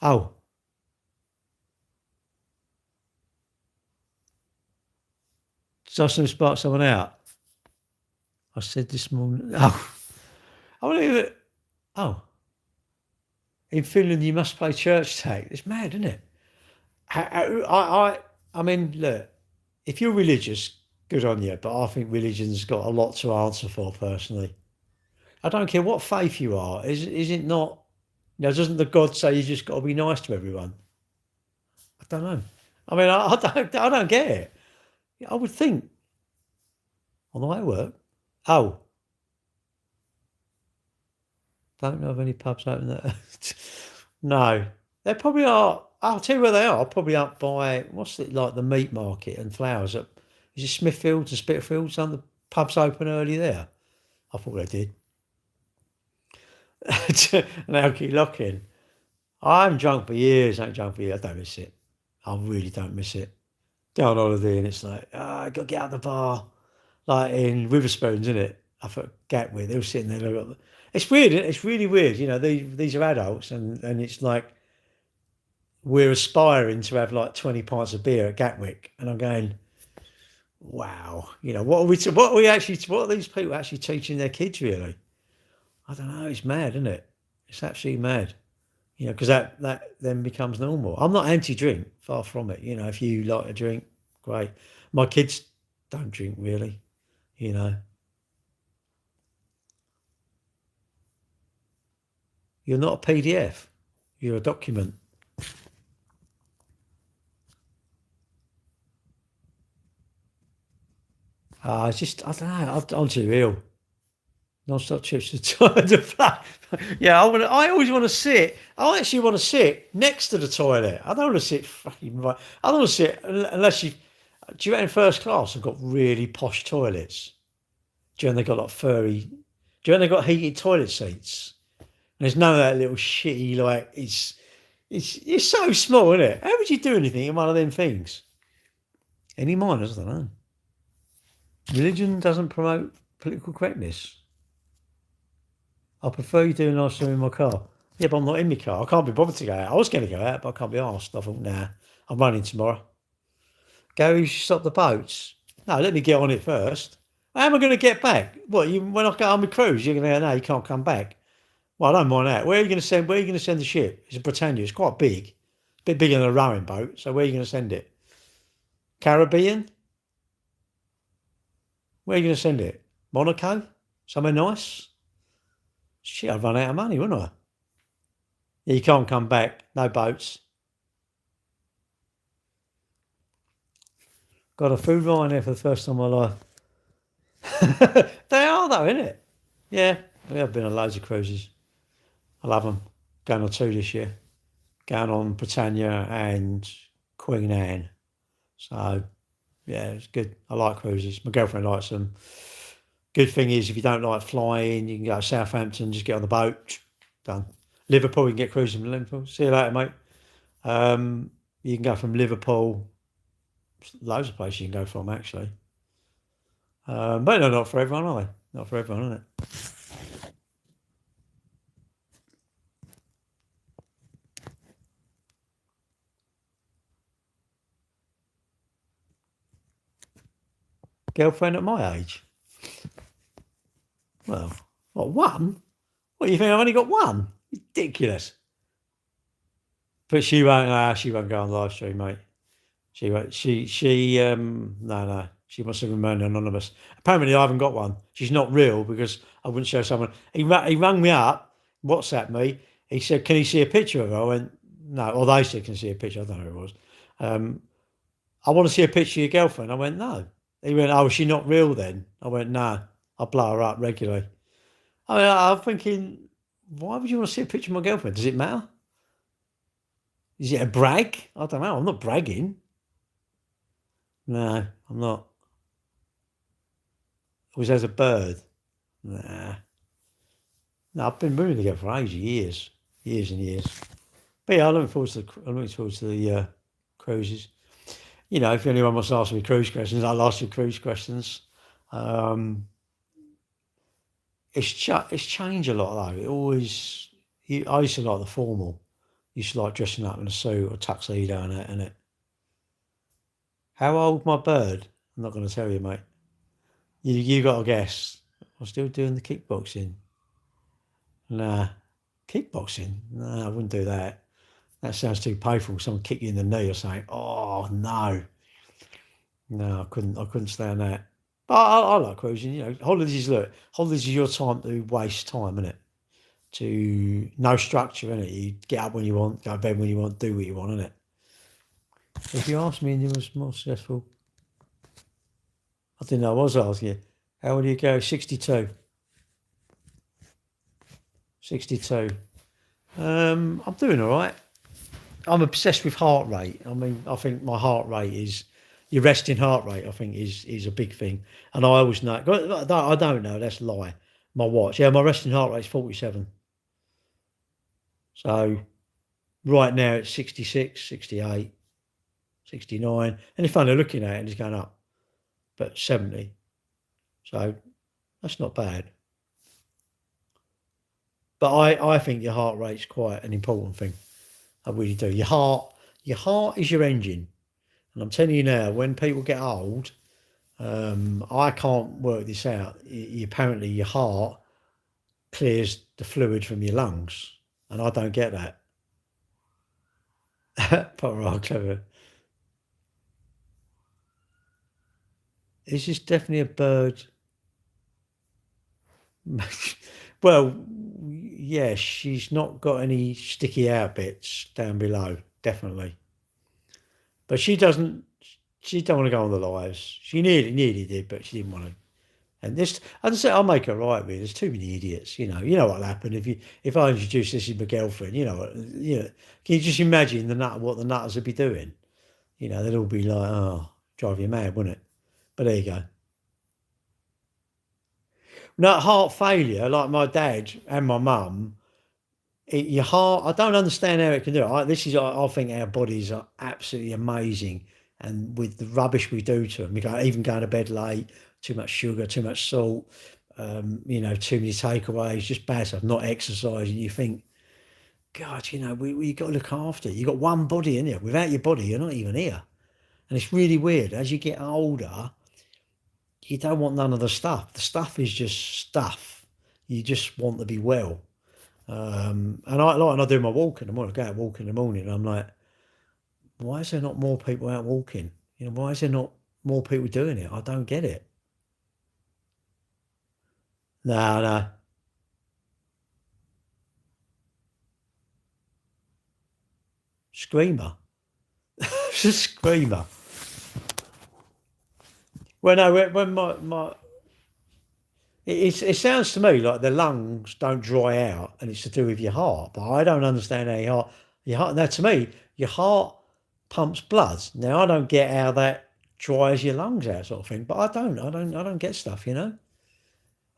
Oh. Justin sparked someone out. I said this morning. Oh. I believe it. Oh. In Finland, you must pay church tax. It's mad, isn't it? I mean, look, if you're religious, good on you, but I think religion's got a lot to answer for, personally. I don't care what faith you are. Is it not? Doesn't the God say you just got to be nice to everyone? I don't know. I mean, I don't get it. I would think on the way to work. Oh, don't know of any pubs open there. No, they probably are. I'll tell you where they are. Probably up by what's it like the meat market and flowers. Is it Smithfields and Spitalfields? Aren't the pubs open early there? I thought they did. an alky lock-in. I haven't drunk for years. I ain't drunk for years. I don't miss it. I really don't miss it. Go on holiday and it's like, I got to get out of the bar. Like in Witherspoons, isn't it? I thought Gatwick, they were sitting there. It's weird. It's really weird. You know, these are adults and it's like we're aspiring to have like 20 pints of beer at Gatwick. And I'm going, wow, you know, what are these people actually teaching their kids really? I don't know. It's mad, isn't it? It's absolutely mad. You know, because that then becomes normal. I'm not anti-drink, far from it. You know, if you like a drink, great. My kids don't drink really. You know, you're not a PDF. You're a document. It's just I don't know. I'm too ill. Non-stop trips to the flat. Yeah, I always want to sit. I actually want to sit next to the toilet. I don't want to sit fucking right. I don't want to sit unless you. Do you reckon first class have got really posh toilets? Do you reckon they got like furry? Do you reckon they got heated toilet seats? And there's none of that little shitty like it's so small, isn't it? How would you do anything in one of them things? Any minors? I don't know. Religion doesn't promote political correctness. I prefer you doing nice in my car. Yeah, but I'm not in my car. I can't be bothered to go out. I was going to go out, but I can't be asked. I thought, nah, I'm running tomorrow. Go, you should stop the boats. No, let me get on it first. How am I going to get back? What, when I go on my cruise, you're going to go, no, you can't come back. Well, I don't mind that. Where are you going to send? Where are you going to send the ship? It's a Britannia. It's quite big. It's a bit bigger than a rowing boat. So where are you going to send it? Caribbean? Where are you going to send it? Monaco? Somewhere nice? Shit, I'd run out of money, wouldn't I? Yeah, you can't come back. No boats. Got a food line there for the first time in my life. They are though, isn't it? Yeah, we have been on loads of cruises. I love them. Going on two this year. Going on Britannia and Queen Anne. So yeah, it's good. I like cruises. My girlfriend likes them. Good thing is, if you don't like flying, you can go to Southampton, just get on the boat. Done. Liverpool, you can get cruising from Liverpool. See you later, mate. You can go from Liverpool. Loads of places you can go from, actually. But no, not for everyone, are they? Not for everyone, is it? Girlfriend at my age? Well, what, one? What, you think I've only got one? Ridiculous. But she won't go on live stream, mate. She won't, no, she must have remained anonymous. Apparently, I haven't got one. She's not real because I wouldn't show someone. He rang me up, WhatsApp me. He said, "Can you see a picture of her?" I went, "No." Or they said, "Can you see a picture?" I don't know who it was. Um, I want to see a picture of your girlfriend. I went, "No." He went, "Oh, is she not real then?" I went, "No, I blow her up regularly." I mean, I'm thinking, why would you want to see a picture of my girlfriend? Does it matter? Is it a brag? I don't know. I'm not bragging. No, I'm not. Was as a bird? Nah. No, I've been moving together for ages, years and years. But yeah, I'm looking forward to the cruises. You know, if anyone wants to ask me cruise questions, I'll ask you cruise questions. Um, it's changed a lot though. It always, I used to like the formal. Used to like dressing up in a suit or tuxedo and that, and it. How old my bird? I'm not going to tell you, mate. You got to guess. I'm still doing the kickboxing. Nah, kickboxing? Nah, I wouldn't do that. That sounds too painful. Someone kick you in the knee or something. Oh no, no, I couldn't. I couldn't stand that. But I like cruising. You know, holidays. Look, holidays is your time to waste time, isn't it? To no structure, innit? You get up when you want, go to bed when you want, do what you want, innit? If you asked me and you was more successful, I didn't know I was asking you. How old do you go? 62. 62. I'm doing all right. I'm obsessed with heart rate. I mean, I think my heart rate is your resting heart rate. I think is a big thing, and I always know. I don't know. That's a lie. My watch. Yeah, my resting heart rate is 47. So right now it's 66, 68, 69. And if they're looking at it and it's going up, but 70. So that's not bad. But I think your heart rate's quite an important thing. I really do. Your heart is your engine. And I'm telling you now, when people get old, I can't work this out. Apparently, your heart clears the fluid from your lungs, and I don't get that. Poor old clever. Is this definitely a bird? Well, yes, she's not got any sticky out bits down below, definitely. But she doesn't. She don't want to go on the lives. She nearly did, but she didn't want to. And this, as I say, I'll make her right with. There's too many idiots, you know. You know what'll happen if I introduce this as my girlfriend. You know. Can you just imagine what the nutters would be doing? You know, they'd all be like, "Oh, drive you mad, wouldn't it?" But there you go. No heart failure, like my dad and my mum. Your heart. I don't understand how it can do it. I think our bodies are absolutely amazing, and with the rubbish we do to them, even going to bed late, too much sugar, too much salt, too many takeaways, just bad stuff. Not exercising. You think, God, we got to look after it. You got one body in here. Without your body, you're not even here. And it's really weird. As you get older, you don't want none of the stuff. The stuff is just stuff. You just want to be well. And I do my walk in the morning. I go out walk in the morning. And I'm like, why is there not more people out walking? Why is there not more people doing it? I don't get it. No, no. Screamer. Screamer. Well, no, when it sounds to me like the lungs don't dry out and it's to do with your heart, but I don't understand how your heart. Now, to me, your heart pumps blood. Now, I don't get how that dries your lungs out, sort of thing. But I don't get stuff.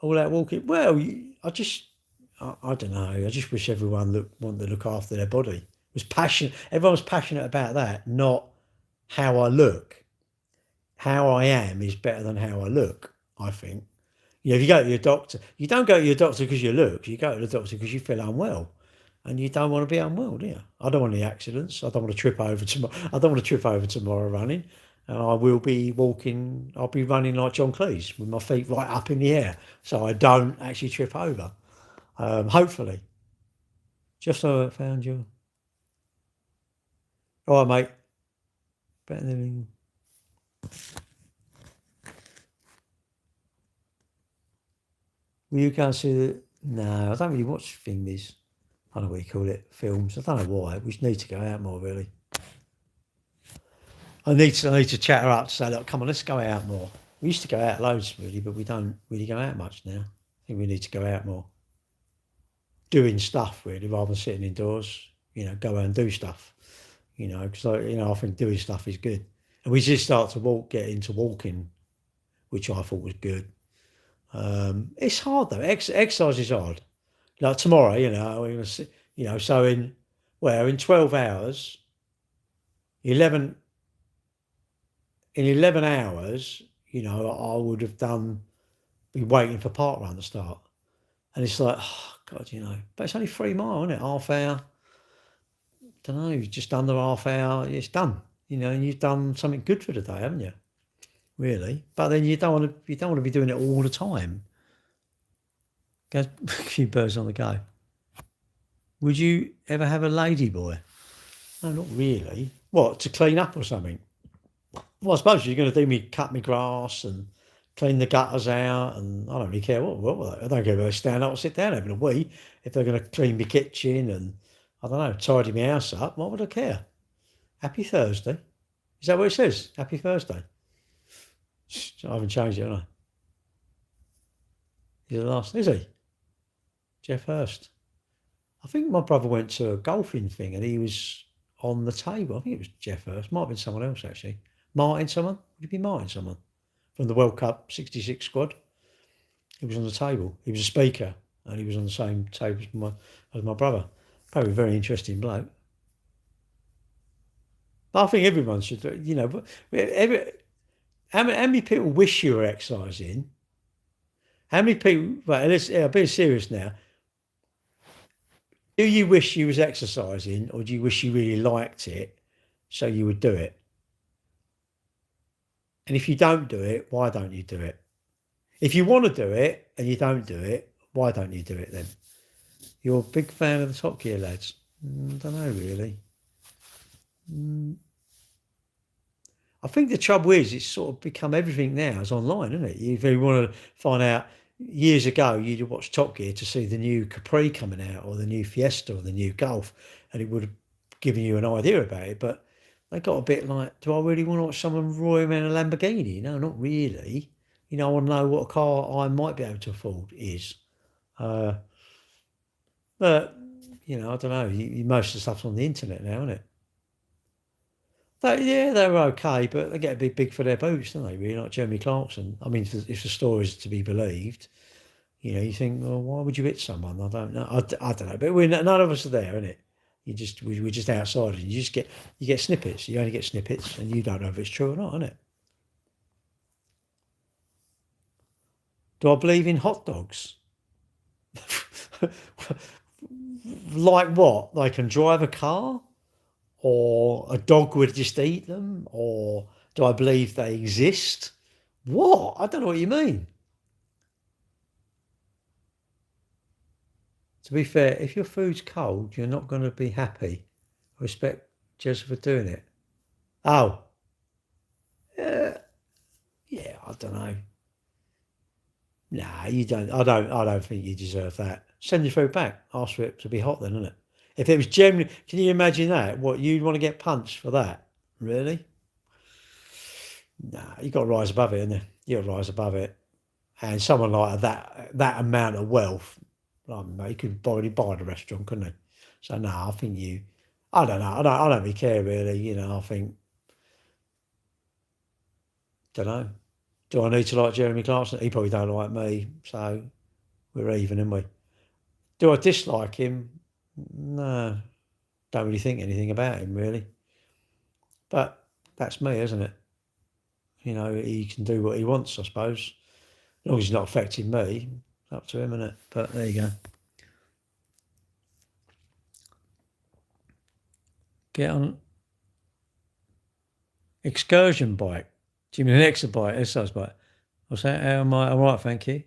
All that walking. Well, I don't know. I just wish everyone wanted to look after their body. Was passionate. Everyone was passionate about that, not how I look. How I am is better than how I look, I think. If you go to your doctor, you don't go to your doctor because you look. You go to the doctor because you feel unwell, and you don't want to be unwell, do you? I don't want any accidents. I don't want to trip over tomorrow. I don't want to trip over tomorrow running, and I will be walking. I'll be running like John Cleese with my feet right up in the air, so I don't actually trip over. Hopefully, just so I found you. All right, mate. Better than. Will you go and see the? No, I don't really watch things. I don't know what you call it, films. I don't know why. We just need to go out more, really. I need to chat her up to say, look, come on, let's go out more. We used to go out loads, really, but we don't really go out much now. I think we need to go out more. Doing stuff, really, rather than sitting indoors. Go out and do stuff. Because I think doing stuff is good. And we just start to get into walking, which I thought was good. It's hard though. Exercise is hard. Like tomorrow, we're gonna so in 12 hours, 11 in 11 hours, I would have be waiting for park run to start, and it's like, oh God, but it's only 3 miles, isn't it? Half hour. Don't know. Just under half hour, it's done. And you've done something good for the day, haven't you? Really, but then you don't want to be doing it all the time. Go a few birds on the go. Would you ever have a lady boy? No, not really. What, to clean up or something? Well, I suppose you're going to do me cut me grass and clean the gutters out, and I don't really care what I don't care if they stand up or sit down having a wee. If they're going to clean my kitchen and I don't know, tidy my house up, what would I care? Happy Thursday. Is that what it says? Happy Thursday. I haven't changed it, have I? He's the last, is he? Jeff Hurst. I think my brother went to a golfing thing and he was on the table. I think it was Jeff Hurst. Might have been someone else actually. Martin someone? Would it be Martin someone? From the World Cup 66 squad. He was on the table. He was a speaker and he was on the same table as my brother. Probably a very interesting bloke. But I think everyone should, but how many people wish you were exercising? How many people, right, I'm being serious now. Do you wish you was exercising or do you wish you really liked it so you would do it? And if you don't do it, why don't you do it? If you want to do it and you don't do it, why don't you do it then? You're a big fan of the Top Gear lads. I don't know really. I think the trouble is it's sort of become everything now is online, isn't it? If you want to find out, years ago you'd watch Top Gear to see the new Capri coming out or the new Fiesta or the new Golf, and it would have given you an idea about it. But they got a bit like, do I really want to watch someone roaring around a Lamborghini? No, not really. I want to know what a car I might be able to afford is. Uh, but I don't know. Most of the stuff's on the internet now, isn't it? Yeah, they were okay, but they get a bit big for their boots, don't they? Really, like Jeremy Clarkson. I mean, if the story's to be believed, you think, well, why would you hit someone? I don't know. I don't know, but none of us are there, innit? We're just outsiders. You get snippets. You only get snippets, and you don't know if it's true or not, innit? Do I believe in hot dogs? Like what? They can drive a car? Or a dog would just eat them? Or do I believe they exist? What? I don't know what you mean. To be fair, if your food's cold, you're not going to be happy. I respect Joseph for doing it. Oh, yeah, I don't know. Nah, you don't. I don't think you deserve that. Send your food back. Ask for it to be hot, then, isn't it? If it was genuine, can you imagine that? What you'd want to get punched for that? Really? Nah, you got to rise above it, innit? You got to rise above it. And someone like that amount of wealth, he could probably buy the restaurant, couldn't he? So no, I think you. I don't know. I don't really care really. I think. Don't know. Do I need to like Jeremy Clarkson? He probably don't like me, so we're even, aren't we? Do I dislike him? No, don't really think anything about him really. But that's me, isn't it? He can do what he wants, I suppose. As long as he's not affecting me, it's up to him, isn't it? But there you go. Get on excursion bike. Do you mean an exercise bike? What's that? How am I? All right, thank you.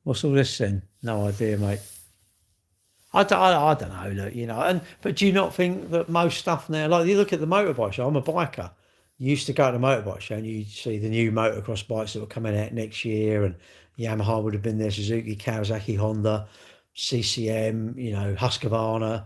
What's all this then? No idea, mate. I don't know, look, but do you not think that most stuff now, like you look at the motorbike show, I'm a biker. You used to go to the motorbike show and you'd see the new motocross bikes that were coming out next year, and Yamaha would have been there, Suzuki, Kawasaki, Honda, CCM, Husqvarna.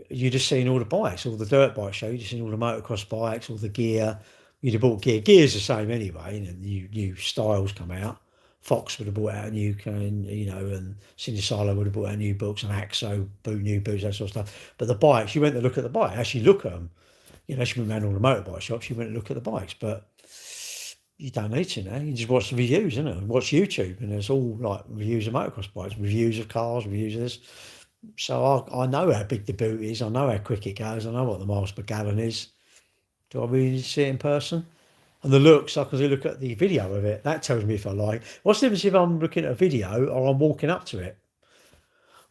You'd have seen all the bikes, all the dirt bike show, you'd have seen all the motocross bikes, all the gear. You'd have bought gear. Gear's the same anyway, new styles come out. Fox would have brought out a new kind, and Sinisalo would have brought out new books and Axo, new boots, that sort of stuff. But the bikes, you went to look at the bike, actually look at them. She went around all the motorbike shops, you went to look at the bikes, but you don't need to now. You just watch the reviews, watch YouTube, and there's all like reviews of motocross bikes, reviews of cars, reviews of this. So I know how big the boot is, I know how quick it goes, I know what the miles per gallon is. Do I really see it in person? And the looks, I can look at the video of it. That tells me if I like. What's the difference if I'm looking at a video or I'm walking up to it?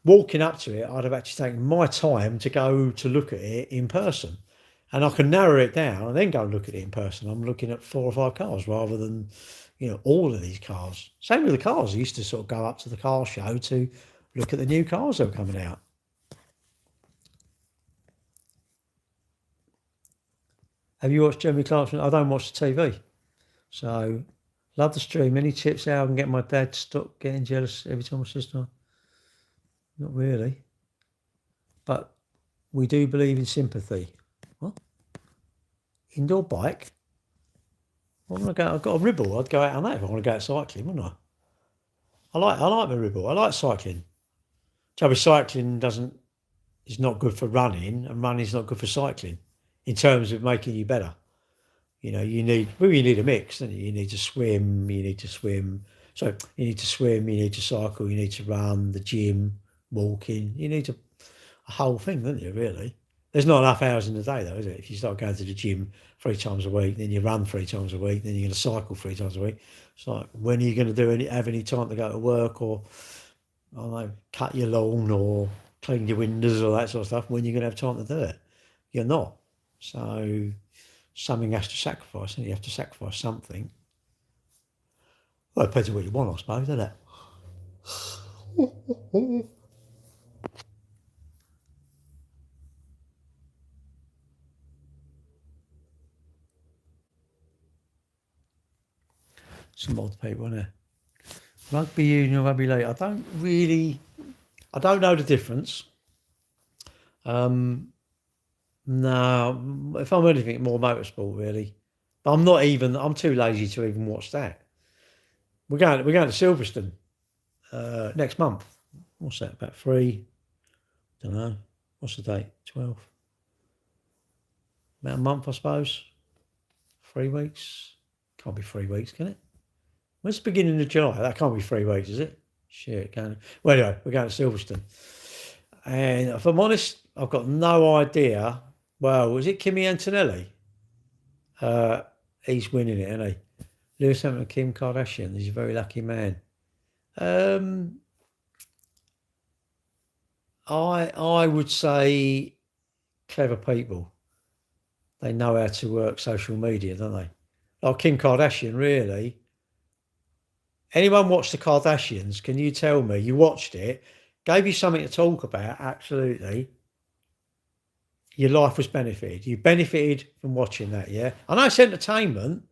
Walking up to it, I'd have actually taken my time to go to look at it in person. And I can narrow it down and then go and look at it in person. I'm looking at 4 or 5 cars rather than, all of these cars. Same with the cars. I used to sort of go up to the car show to look at the new cars that were coming out. Have you watched Jeremy Clarkson? I don't watch the TV. So, love the stream. Any tips how I can get my dad to stop getting jealous every time my sister? Not really. But we do believe in sympathy. What? Indoor bike? I've got a Ribble. I'd go out on that if I want to go out cycling, wouldn't I? I like my Ribble. I like cycling. Trouble cycling is not good for running, and running's not good for cycling in terms of making you better. You need a mix, don't you? You need to swim, you need to swim. So you need to swim, you need to cycle, you need to run, the gym, walking. You need a whole thing, don't you, really? There's not enough hours in the day, though, is it? If you start going to the gym 3 times a week, then you run 3 times a week, then you're going to cycle 3 times a week. It's like, when are you going to have any time to go to work, or, I don't know, cut your lawn or clean your windows or that sort of stuff? When are you going to have time to do it? You're not. So something has to sacrifice, and you have to sacrifice something. Well, it depends on what you want, I suppose, doesn't it? Some odd people, isn't there? Rugby union, rugby league. I don't know the difference. No, if I'm anything, more motorsport really. But I'm too lazy to even watch that. We're going to Silverstone next month. What's that? About 3? Don't know. What's the date? 12. About a month, I suppose. 3 weeks. Can't be 3 weeks, can it? When's the beginning of July? That can't be 3 weeks, is it? Shit, can it? Well, anyway, we're going to Silverstone. And if I'm honest, I've got no idea. Well, was it Kimi Antonelli? He's winning it, isn't he? Lewis Hamilton, Kim Kardashian. He's a very lucky man. I would say clever people. They know how to work social media, don't they? Like Kim Kardashian, really. Anyone watched the Kardashians? Can you tell me? You watched it, gave you something to talk about, absolutely. Your life was benefited. You benefited from watching that, yeah? I know it's entertainment.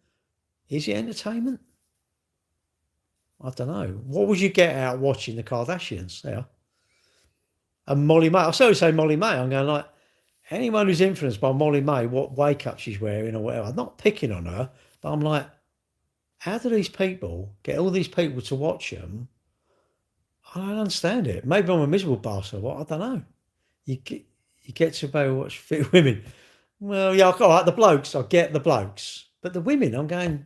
Is it entertainment? I don't know. What would you get out watching the Kardashians there? And Molly May. I always say Molly May. I'm going like, anyone who's influenced by Molly May, what wake up she's wearing or whatever. I'm not picking on her, but I'm like, how do these people get all these people to watch them? I don't understand it. Maybe I'm a miserable bastard. What? I don't know. You get to go watch fit women. Well, yeah, all right, the blokes, I get the blokes. But the women, I'm going,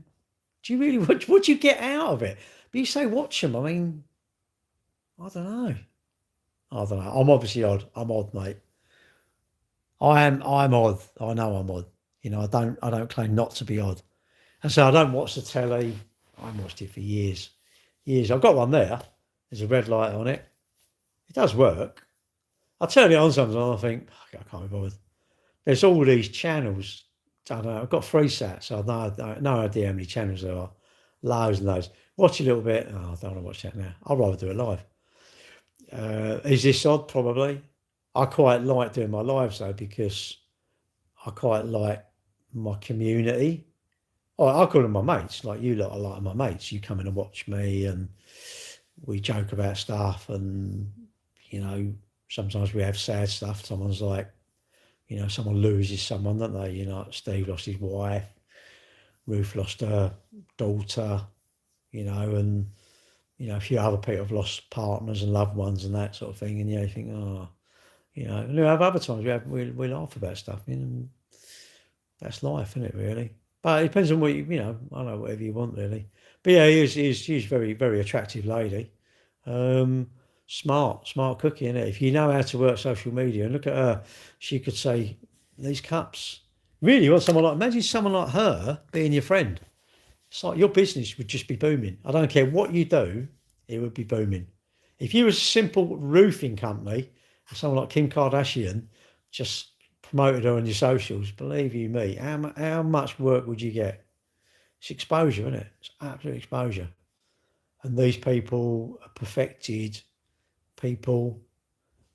do you really, what do you get out of it? But you say watch them. I mean, I don't know. I'm obviously odd. I'm odd, mate. I'm odd. I know I'm odd. You know, I don't claim not to be odd. And so I don't watch the telly. I haven't watched it for years. Years. I've got one there. There's a red light on it. It does work. I turn it on sometimes and I think, I can't be bothered. There's all these channels. I don't know. I've got 3 sats, so I no idea how many channels there are. Loads and loads. Watch a little bit. Oh, I don't want to watch that now. I'd rather do it live. Is this odd? Probably. I quite like doing my lives though, because I quite like my community. I call them my mates, like you lot are like my mates. You come in and watch me and we joke about stuff, and, you know, sometimes we have sad stuff. Someone's like, you know, someone loses someone, don't they? You know, Steve lost his wife, Ruth lost her daughter, you know, and, you know, a few other people have lost partners and loved ones and that sort of thing. And, you think, oh, you know, and we have other times we laugh about stuff, you know, and that's life, isn't it, really? But it depends on what you know, I don't know, whatever you want, really. But yeah, she's very, very attractive lady. Smart cookie, innit? If you know how to work social media, and look at her, she could say, these cups. Really, you want someone like, imagine someone like her being your friend. It's like your business would just be booming. I don't care what you do, it would be booming. If you were a simple roofing company, and someone like Kim Kardashian just promoted her on your socials, believe you me, how much work would you get? It's exposure, isn't it? It's absolute exposure. And these people are perfected people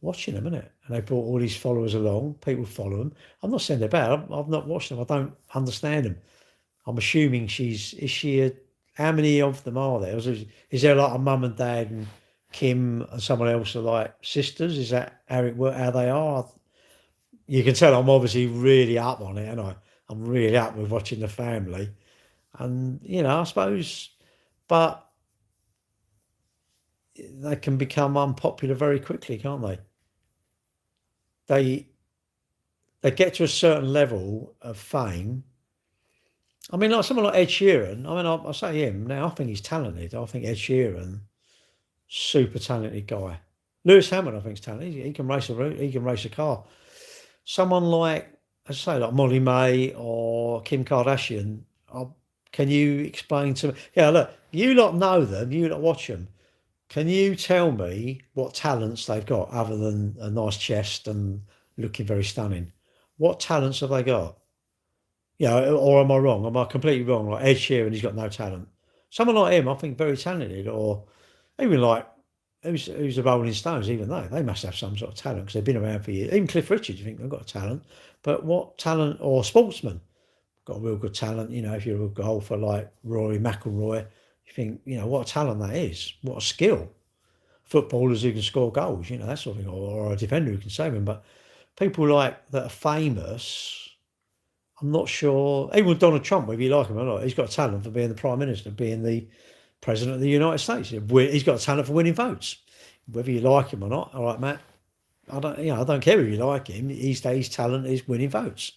watching them, isn't it? And they brought all these followers along. People follow them. I'm not saying they're bad. I've not watched them. I don't understand them. I'm assuming how many of them are there? Is there like a mum and dad and Kim and someone else are like sisters? Is that how they are? You can tell I'm obviously really up on it, and I'm really up with watching the family. And, you know, I suppose, but they can become unpopular very quickly, can't they? They get to a certain level of fame. I mean, like someone like Ed Sheeran. I mean, I say him now. I think he's talented. I think Ed Sheeran, super talented guy. Lewis Hamilton, I think, is talented. He can race he can race a car. Someone like, as I say, like Molly May or Kim Kardashian, can you explain to me? Yeah, look, you lot know them, you lot watch them. Can you tell me what talents they've got other than a nice chest and looking very stunning? What talents have they got? Yeah, or am I wrong? Am I completely wrong? Like Ed Sheeran, he's got no talent. Someone like him, I think, very talented. Or even like who's the Rolling Stones? Even they must have some sort of talent because they've been around for years. Even Cliff Richard, you think they've got a talent, but what talent? Or sportsman got a real good talent. You know, if you're a golfer like Rory McIlroy, you think what a talent that is. What a skill. Footballers who can score goals, that sort of thing, or a defender who can save them. But people like that are famous. I'm not sure. Even with Donald Trump, whether you like him or not, he's got a talent for being the Prime Minister, being the President of the United States. He's got a talent for winning votes. Whether you like him or not, all right, Matt. I don't care if you like him. His talent is winning votes.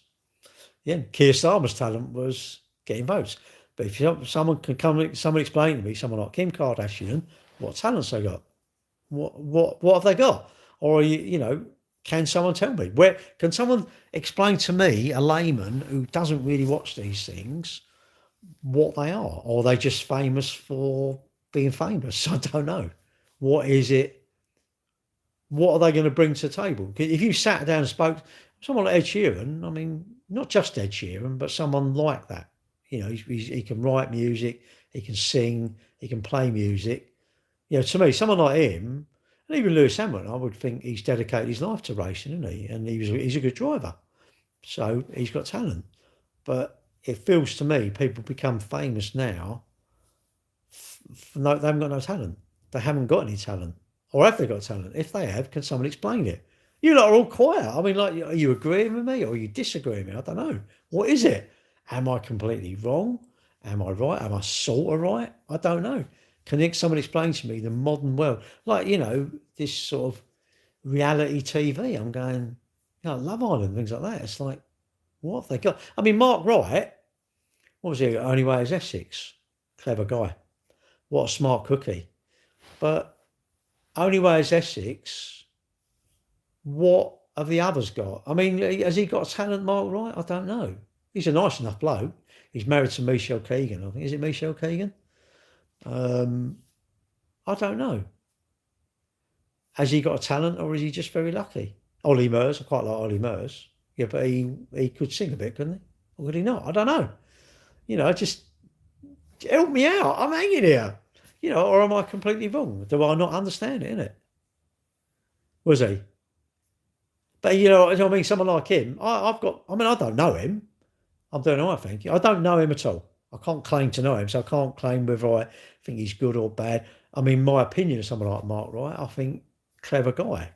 Yeah, Keir Starmer's talent was getting votes. But if someone explain to me, someone like Kim Kardashian, what talents they got? What have they got? Or can someone tell me? Where can someone explain to me, a layman who doesn't really watch these things, what they are? Or are they just famous for being famous? I don't know. What is it? What are they going to bring to the table? If you sat down and spoke to someone like Ed Sheeran, I mean, not just Ed Sheeran, but someone like that. He can write music, he can sing, he can play music. To me, someone like him, and even Lewis Hamilton, I would think he's dedicated his life to racing, isn't he? And he's a good driver. So he's got talent. But it feels to me people become famous now. They haven't got no talent. They haven't got any talent. Or have they got talent? If they have, can someone explain it? You lot are all quiet. I mean, like, are you agreeing with me or are you disagreeing with me? I don't know. What is it? Am I completely wrong? Am I right? Am I sort of right? I don't know. Can someone explain to me the modern world? Like, this sort of reality TV. I'm going, Love Island, things like that. It's like, what have they got? I mean, Mark Wright, what was he? Only Way is Essex. Clever guy. What a smart cookie. But Only Way is Essex, what have the others got? I mean, has he got a talent, Mark Wright? I don't know. He's a nice enough bloke. He's married to Michelle Keegan, I think. Is it Michelle Keegan? I don't know. Has he got a talent or is he just very lucky? Ollie Murs, I quite like Ollie Murs. Yeah, but he could sing a bit, couldn't he? Or could he not? I don't know. Just help me out. I'm hanging here. Or am I completely wrong? Do I not understand it, innit? Was he? But I mean, someone like him, I don't know him. I don't know, I think. I don't know him at all. I can't claim to know him, so I can't claim whether I think he's good or bad. I mean, my opinion of someone like Mark Wright, I think clever guy.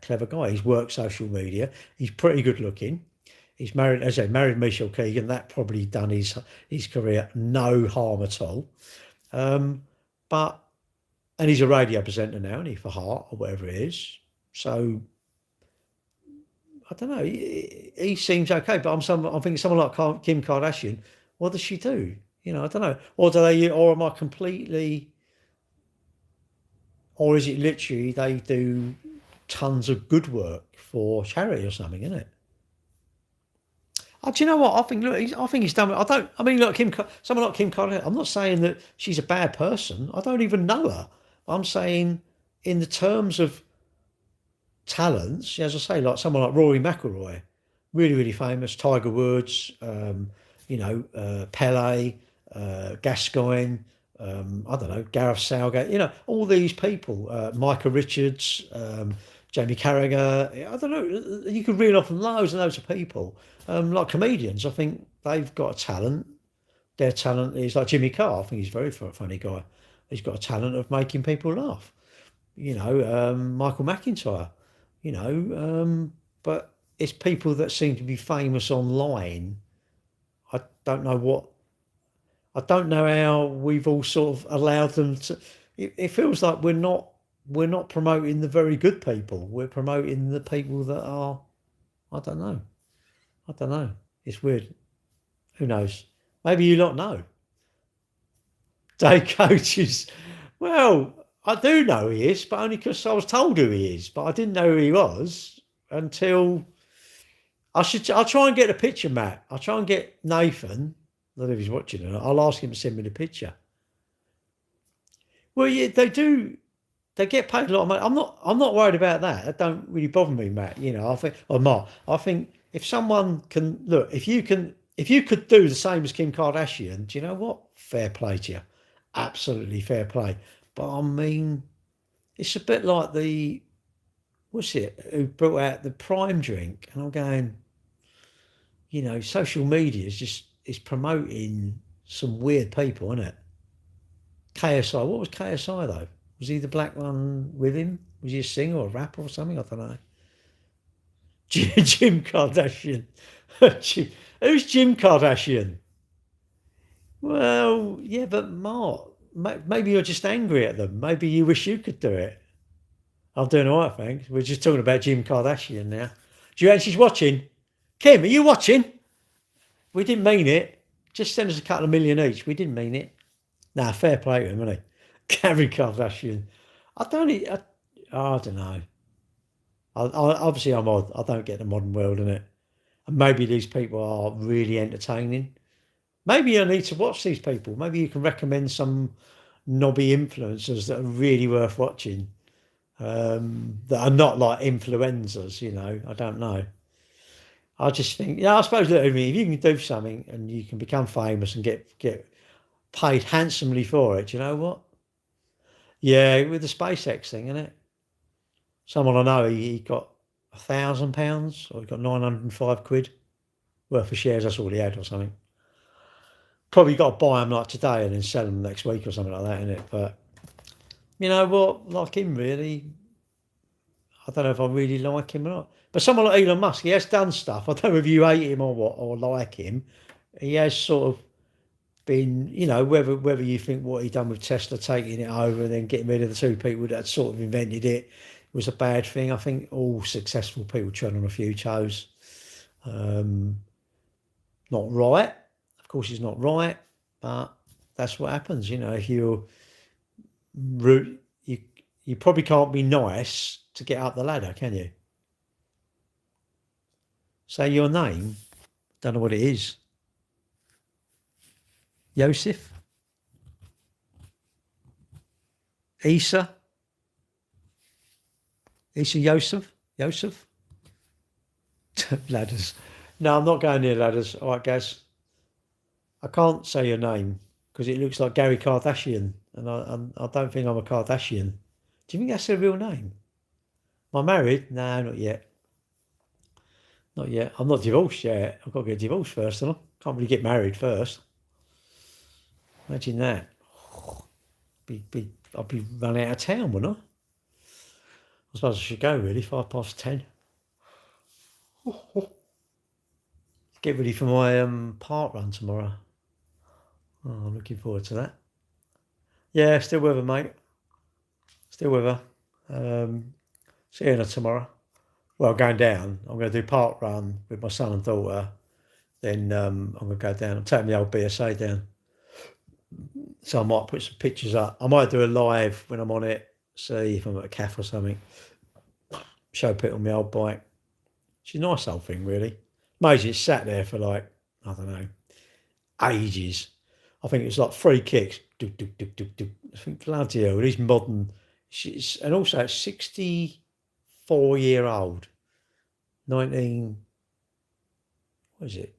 He's worked social media. He's pretty good looking. He's married, as I say, married Michelle Keegan. That probably done his career no harm at all. And he's a radio presenter now, isn't he, for Heart or whatever it is. So I don't know. He seems okay, but I'm thinking someone like Kim Kardashian. What does she do? I don't know. Or am I completely? Or is it literally they do tons of good work for charity or something, isn't it? Do you know what? I think he's done. Look, someone like Kim Kardashian. I'm not saying that she's a bad person. I don't even know her. I'm saying, in the terms of talents, as I say, like someone like Rory McIlroy, really, really famous. Tiger Woods, Pele, Gascoigne. I don't know, Gareth Southgate. All these people. Micah Richards, Jamie Carragher. I don't know. You could reel off loads and loads of people. Like comedians, I think they've got a talent. Their talent is like Jimmy Carr. I think he's a very funny guy. He's got a talent of making people laugh. Michael McIntyre. But it's people that seem to be famous online. I don't know how we've all sort of allowed them to. It feels like we're not promoting the very good people. We're promoting the people that are. I don't know. It's weird. Who knows? Maybe you lot know. Day coaches. Well, I do know who he is, but only because I was told who he is. But I didn't know who he was until I'll try and get a picture, Matt. I'll try and get Nathan. I don't know if he's watching it. I'll ask him to send me the picture. Well, yeah, they do. They get paid a lot of money. I'm not worried about that. That don't really bother me, Matt. I think, or Mark. I think if someone can look, if you could do the same as Kim Kardashian, do you know what? Fair play to you. Absolutely fair play. But I mean, it's a bit like the what's it? Who brought out the Prime drink? And I'm going, social media is promoting some weird people, isn't it? KSI. What was KSI though? Was he the black one with him? Was he a singer or a rapper or something? I don't know. Jim Kardashian. Who's Jim Kardashian? Well, yeah, but Mark, maybe you're just angry at them. Maybe you wish you could do it. I'm doing all right, thanks. We're just talking about Jim Kardashian now. Do you think she's watching? Kim, are you watching? We didn't mean it. Just send us a couple of million each. We didn't mean it. Nah, fair play to him, isn't he? Gary Kardashian. I don't know. Obviously, I'm odd. I don't get the modern world in it. And maybe these people are really entertaining. Maybe I need to watch these people. Maybe you can recommend some knobby influencers that are really worth watching. That are not like influencers, I don't know. I just think, I suppose that if you can do something and you can become famous and get paid handsomely for it, you know what? Yeah, with the SpaceX thing, isn't it? Someone I know, he got £1,000 or he got 905 quid worth of shares. That's all he had or something. Probably got to buy them like today and then sell them next week or something like that, innit? But you know what? Like him, really. I don't know if I really like him or not. But someone like Elon Musk, he has done stuff. I don't know if you hate him or what, or like him. He has sort of been, whether you think what he done with Tesla, taking it over and then getting rid of the two people that sort of invented it was a bad thing. I think all successful people tread on a few toes. Not right. Of course, it's not right, but that's what happens. If you're rude, you probably can't be nice to get up the ladder, can you? Say your name. Don't know what it is. Yosef? Isa? Isa Yosef? Yosef? Ladders. No, I'm not going near ladders. All right, Gaz. I can't say your name because it looks like Gary Kardashian, and I don't think I'm a Kardashian. Do you think that's a real name? Am I married? No, not yet. Not yet. I'm not divorced yet. I've got to get divorced first, don't I? Can't really get married first. Imagine that. I'd be running out of town, wouldn't I? I suppose I should go really, 10:05. Get ready for my park run tomorrow. Oh, I'm looking forward to that. Yeah, still with her, mate. Still with her. Seeing her tomorrow. Well, going down. I'm going to do park run with my son and daughter. Then I'm going to go down. I'm taking the old BSA down. So I might put some pictures up. I might do a live when I'm on it. See if I'm at a cafe or something. Show people my old bike. It's a nice old thing, really. Amazing. It's sat there for I don't know, ages. I think it was like 3 kicks. I think bloody hell, these modern. And also it's 64-year-old. 19. What is it?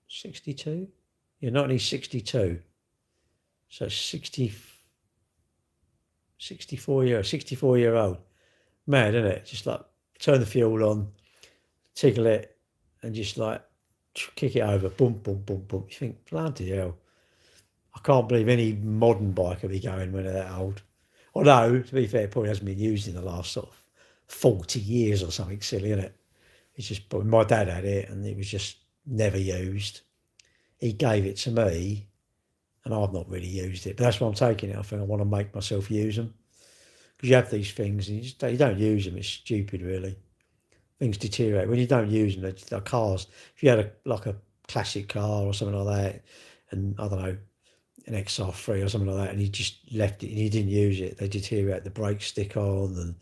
62? Yeah, 1962. So 64-year-old. Mad, isn't it? Just turn the fuel on, tickle it, and just kick it over. Boom, boom, boom, boom. You think, bloody hell. I can't believe any modern bike will be going when they're that old. Although, to be fair, it probably hasn't been used in the last sort of 40 years or something silly, isn't it? It's just, my dad had it and it was just never used. He gave it to me and I've not really used it. But that's why I'm taking it. I think I want to make myself use them. Because you have these things and you don't use them. It's stupid, really. Things deteriorate. When you don't use them, they're cars. If you had a classic car or something like that, and I don't know, an XR3 or something like that, and he just left it and he didn't use it. They deteriorate, the brakes stick on, and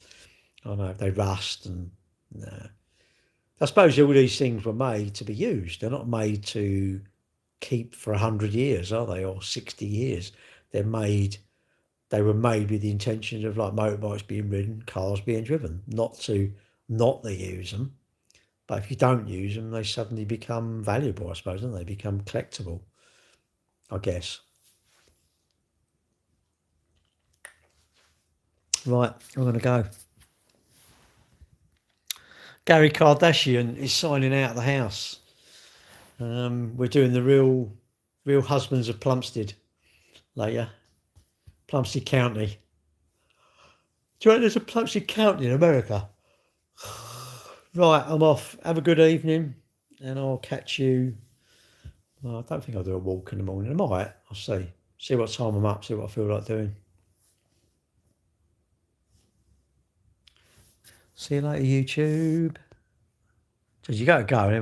I don't know, they rust, and I suppose all these things were made to be used. They're not made to keep for 100 years, are they, or 60 years? They were made with the intention of like motorbikes being ridden, cars being driven, not to not they use them. But if you don't use them, they suddenly become valuable, I suppose, don't they? Become collectible, I guess. Right, I'm going to go. Gary Kardashian is signing out of the house. We're doing the real husbands of Plumstead later. Plumstead County. Do you reckon there's a Plumstead County in America? Right, I'm off. Have a good evening, and I'll catch you. Well, I don't think I'll do a walk in the morning. I might. I'll see. See what time I'm up. See what I feel like doing. See you later, YouTube. So you got to go anyway.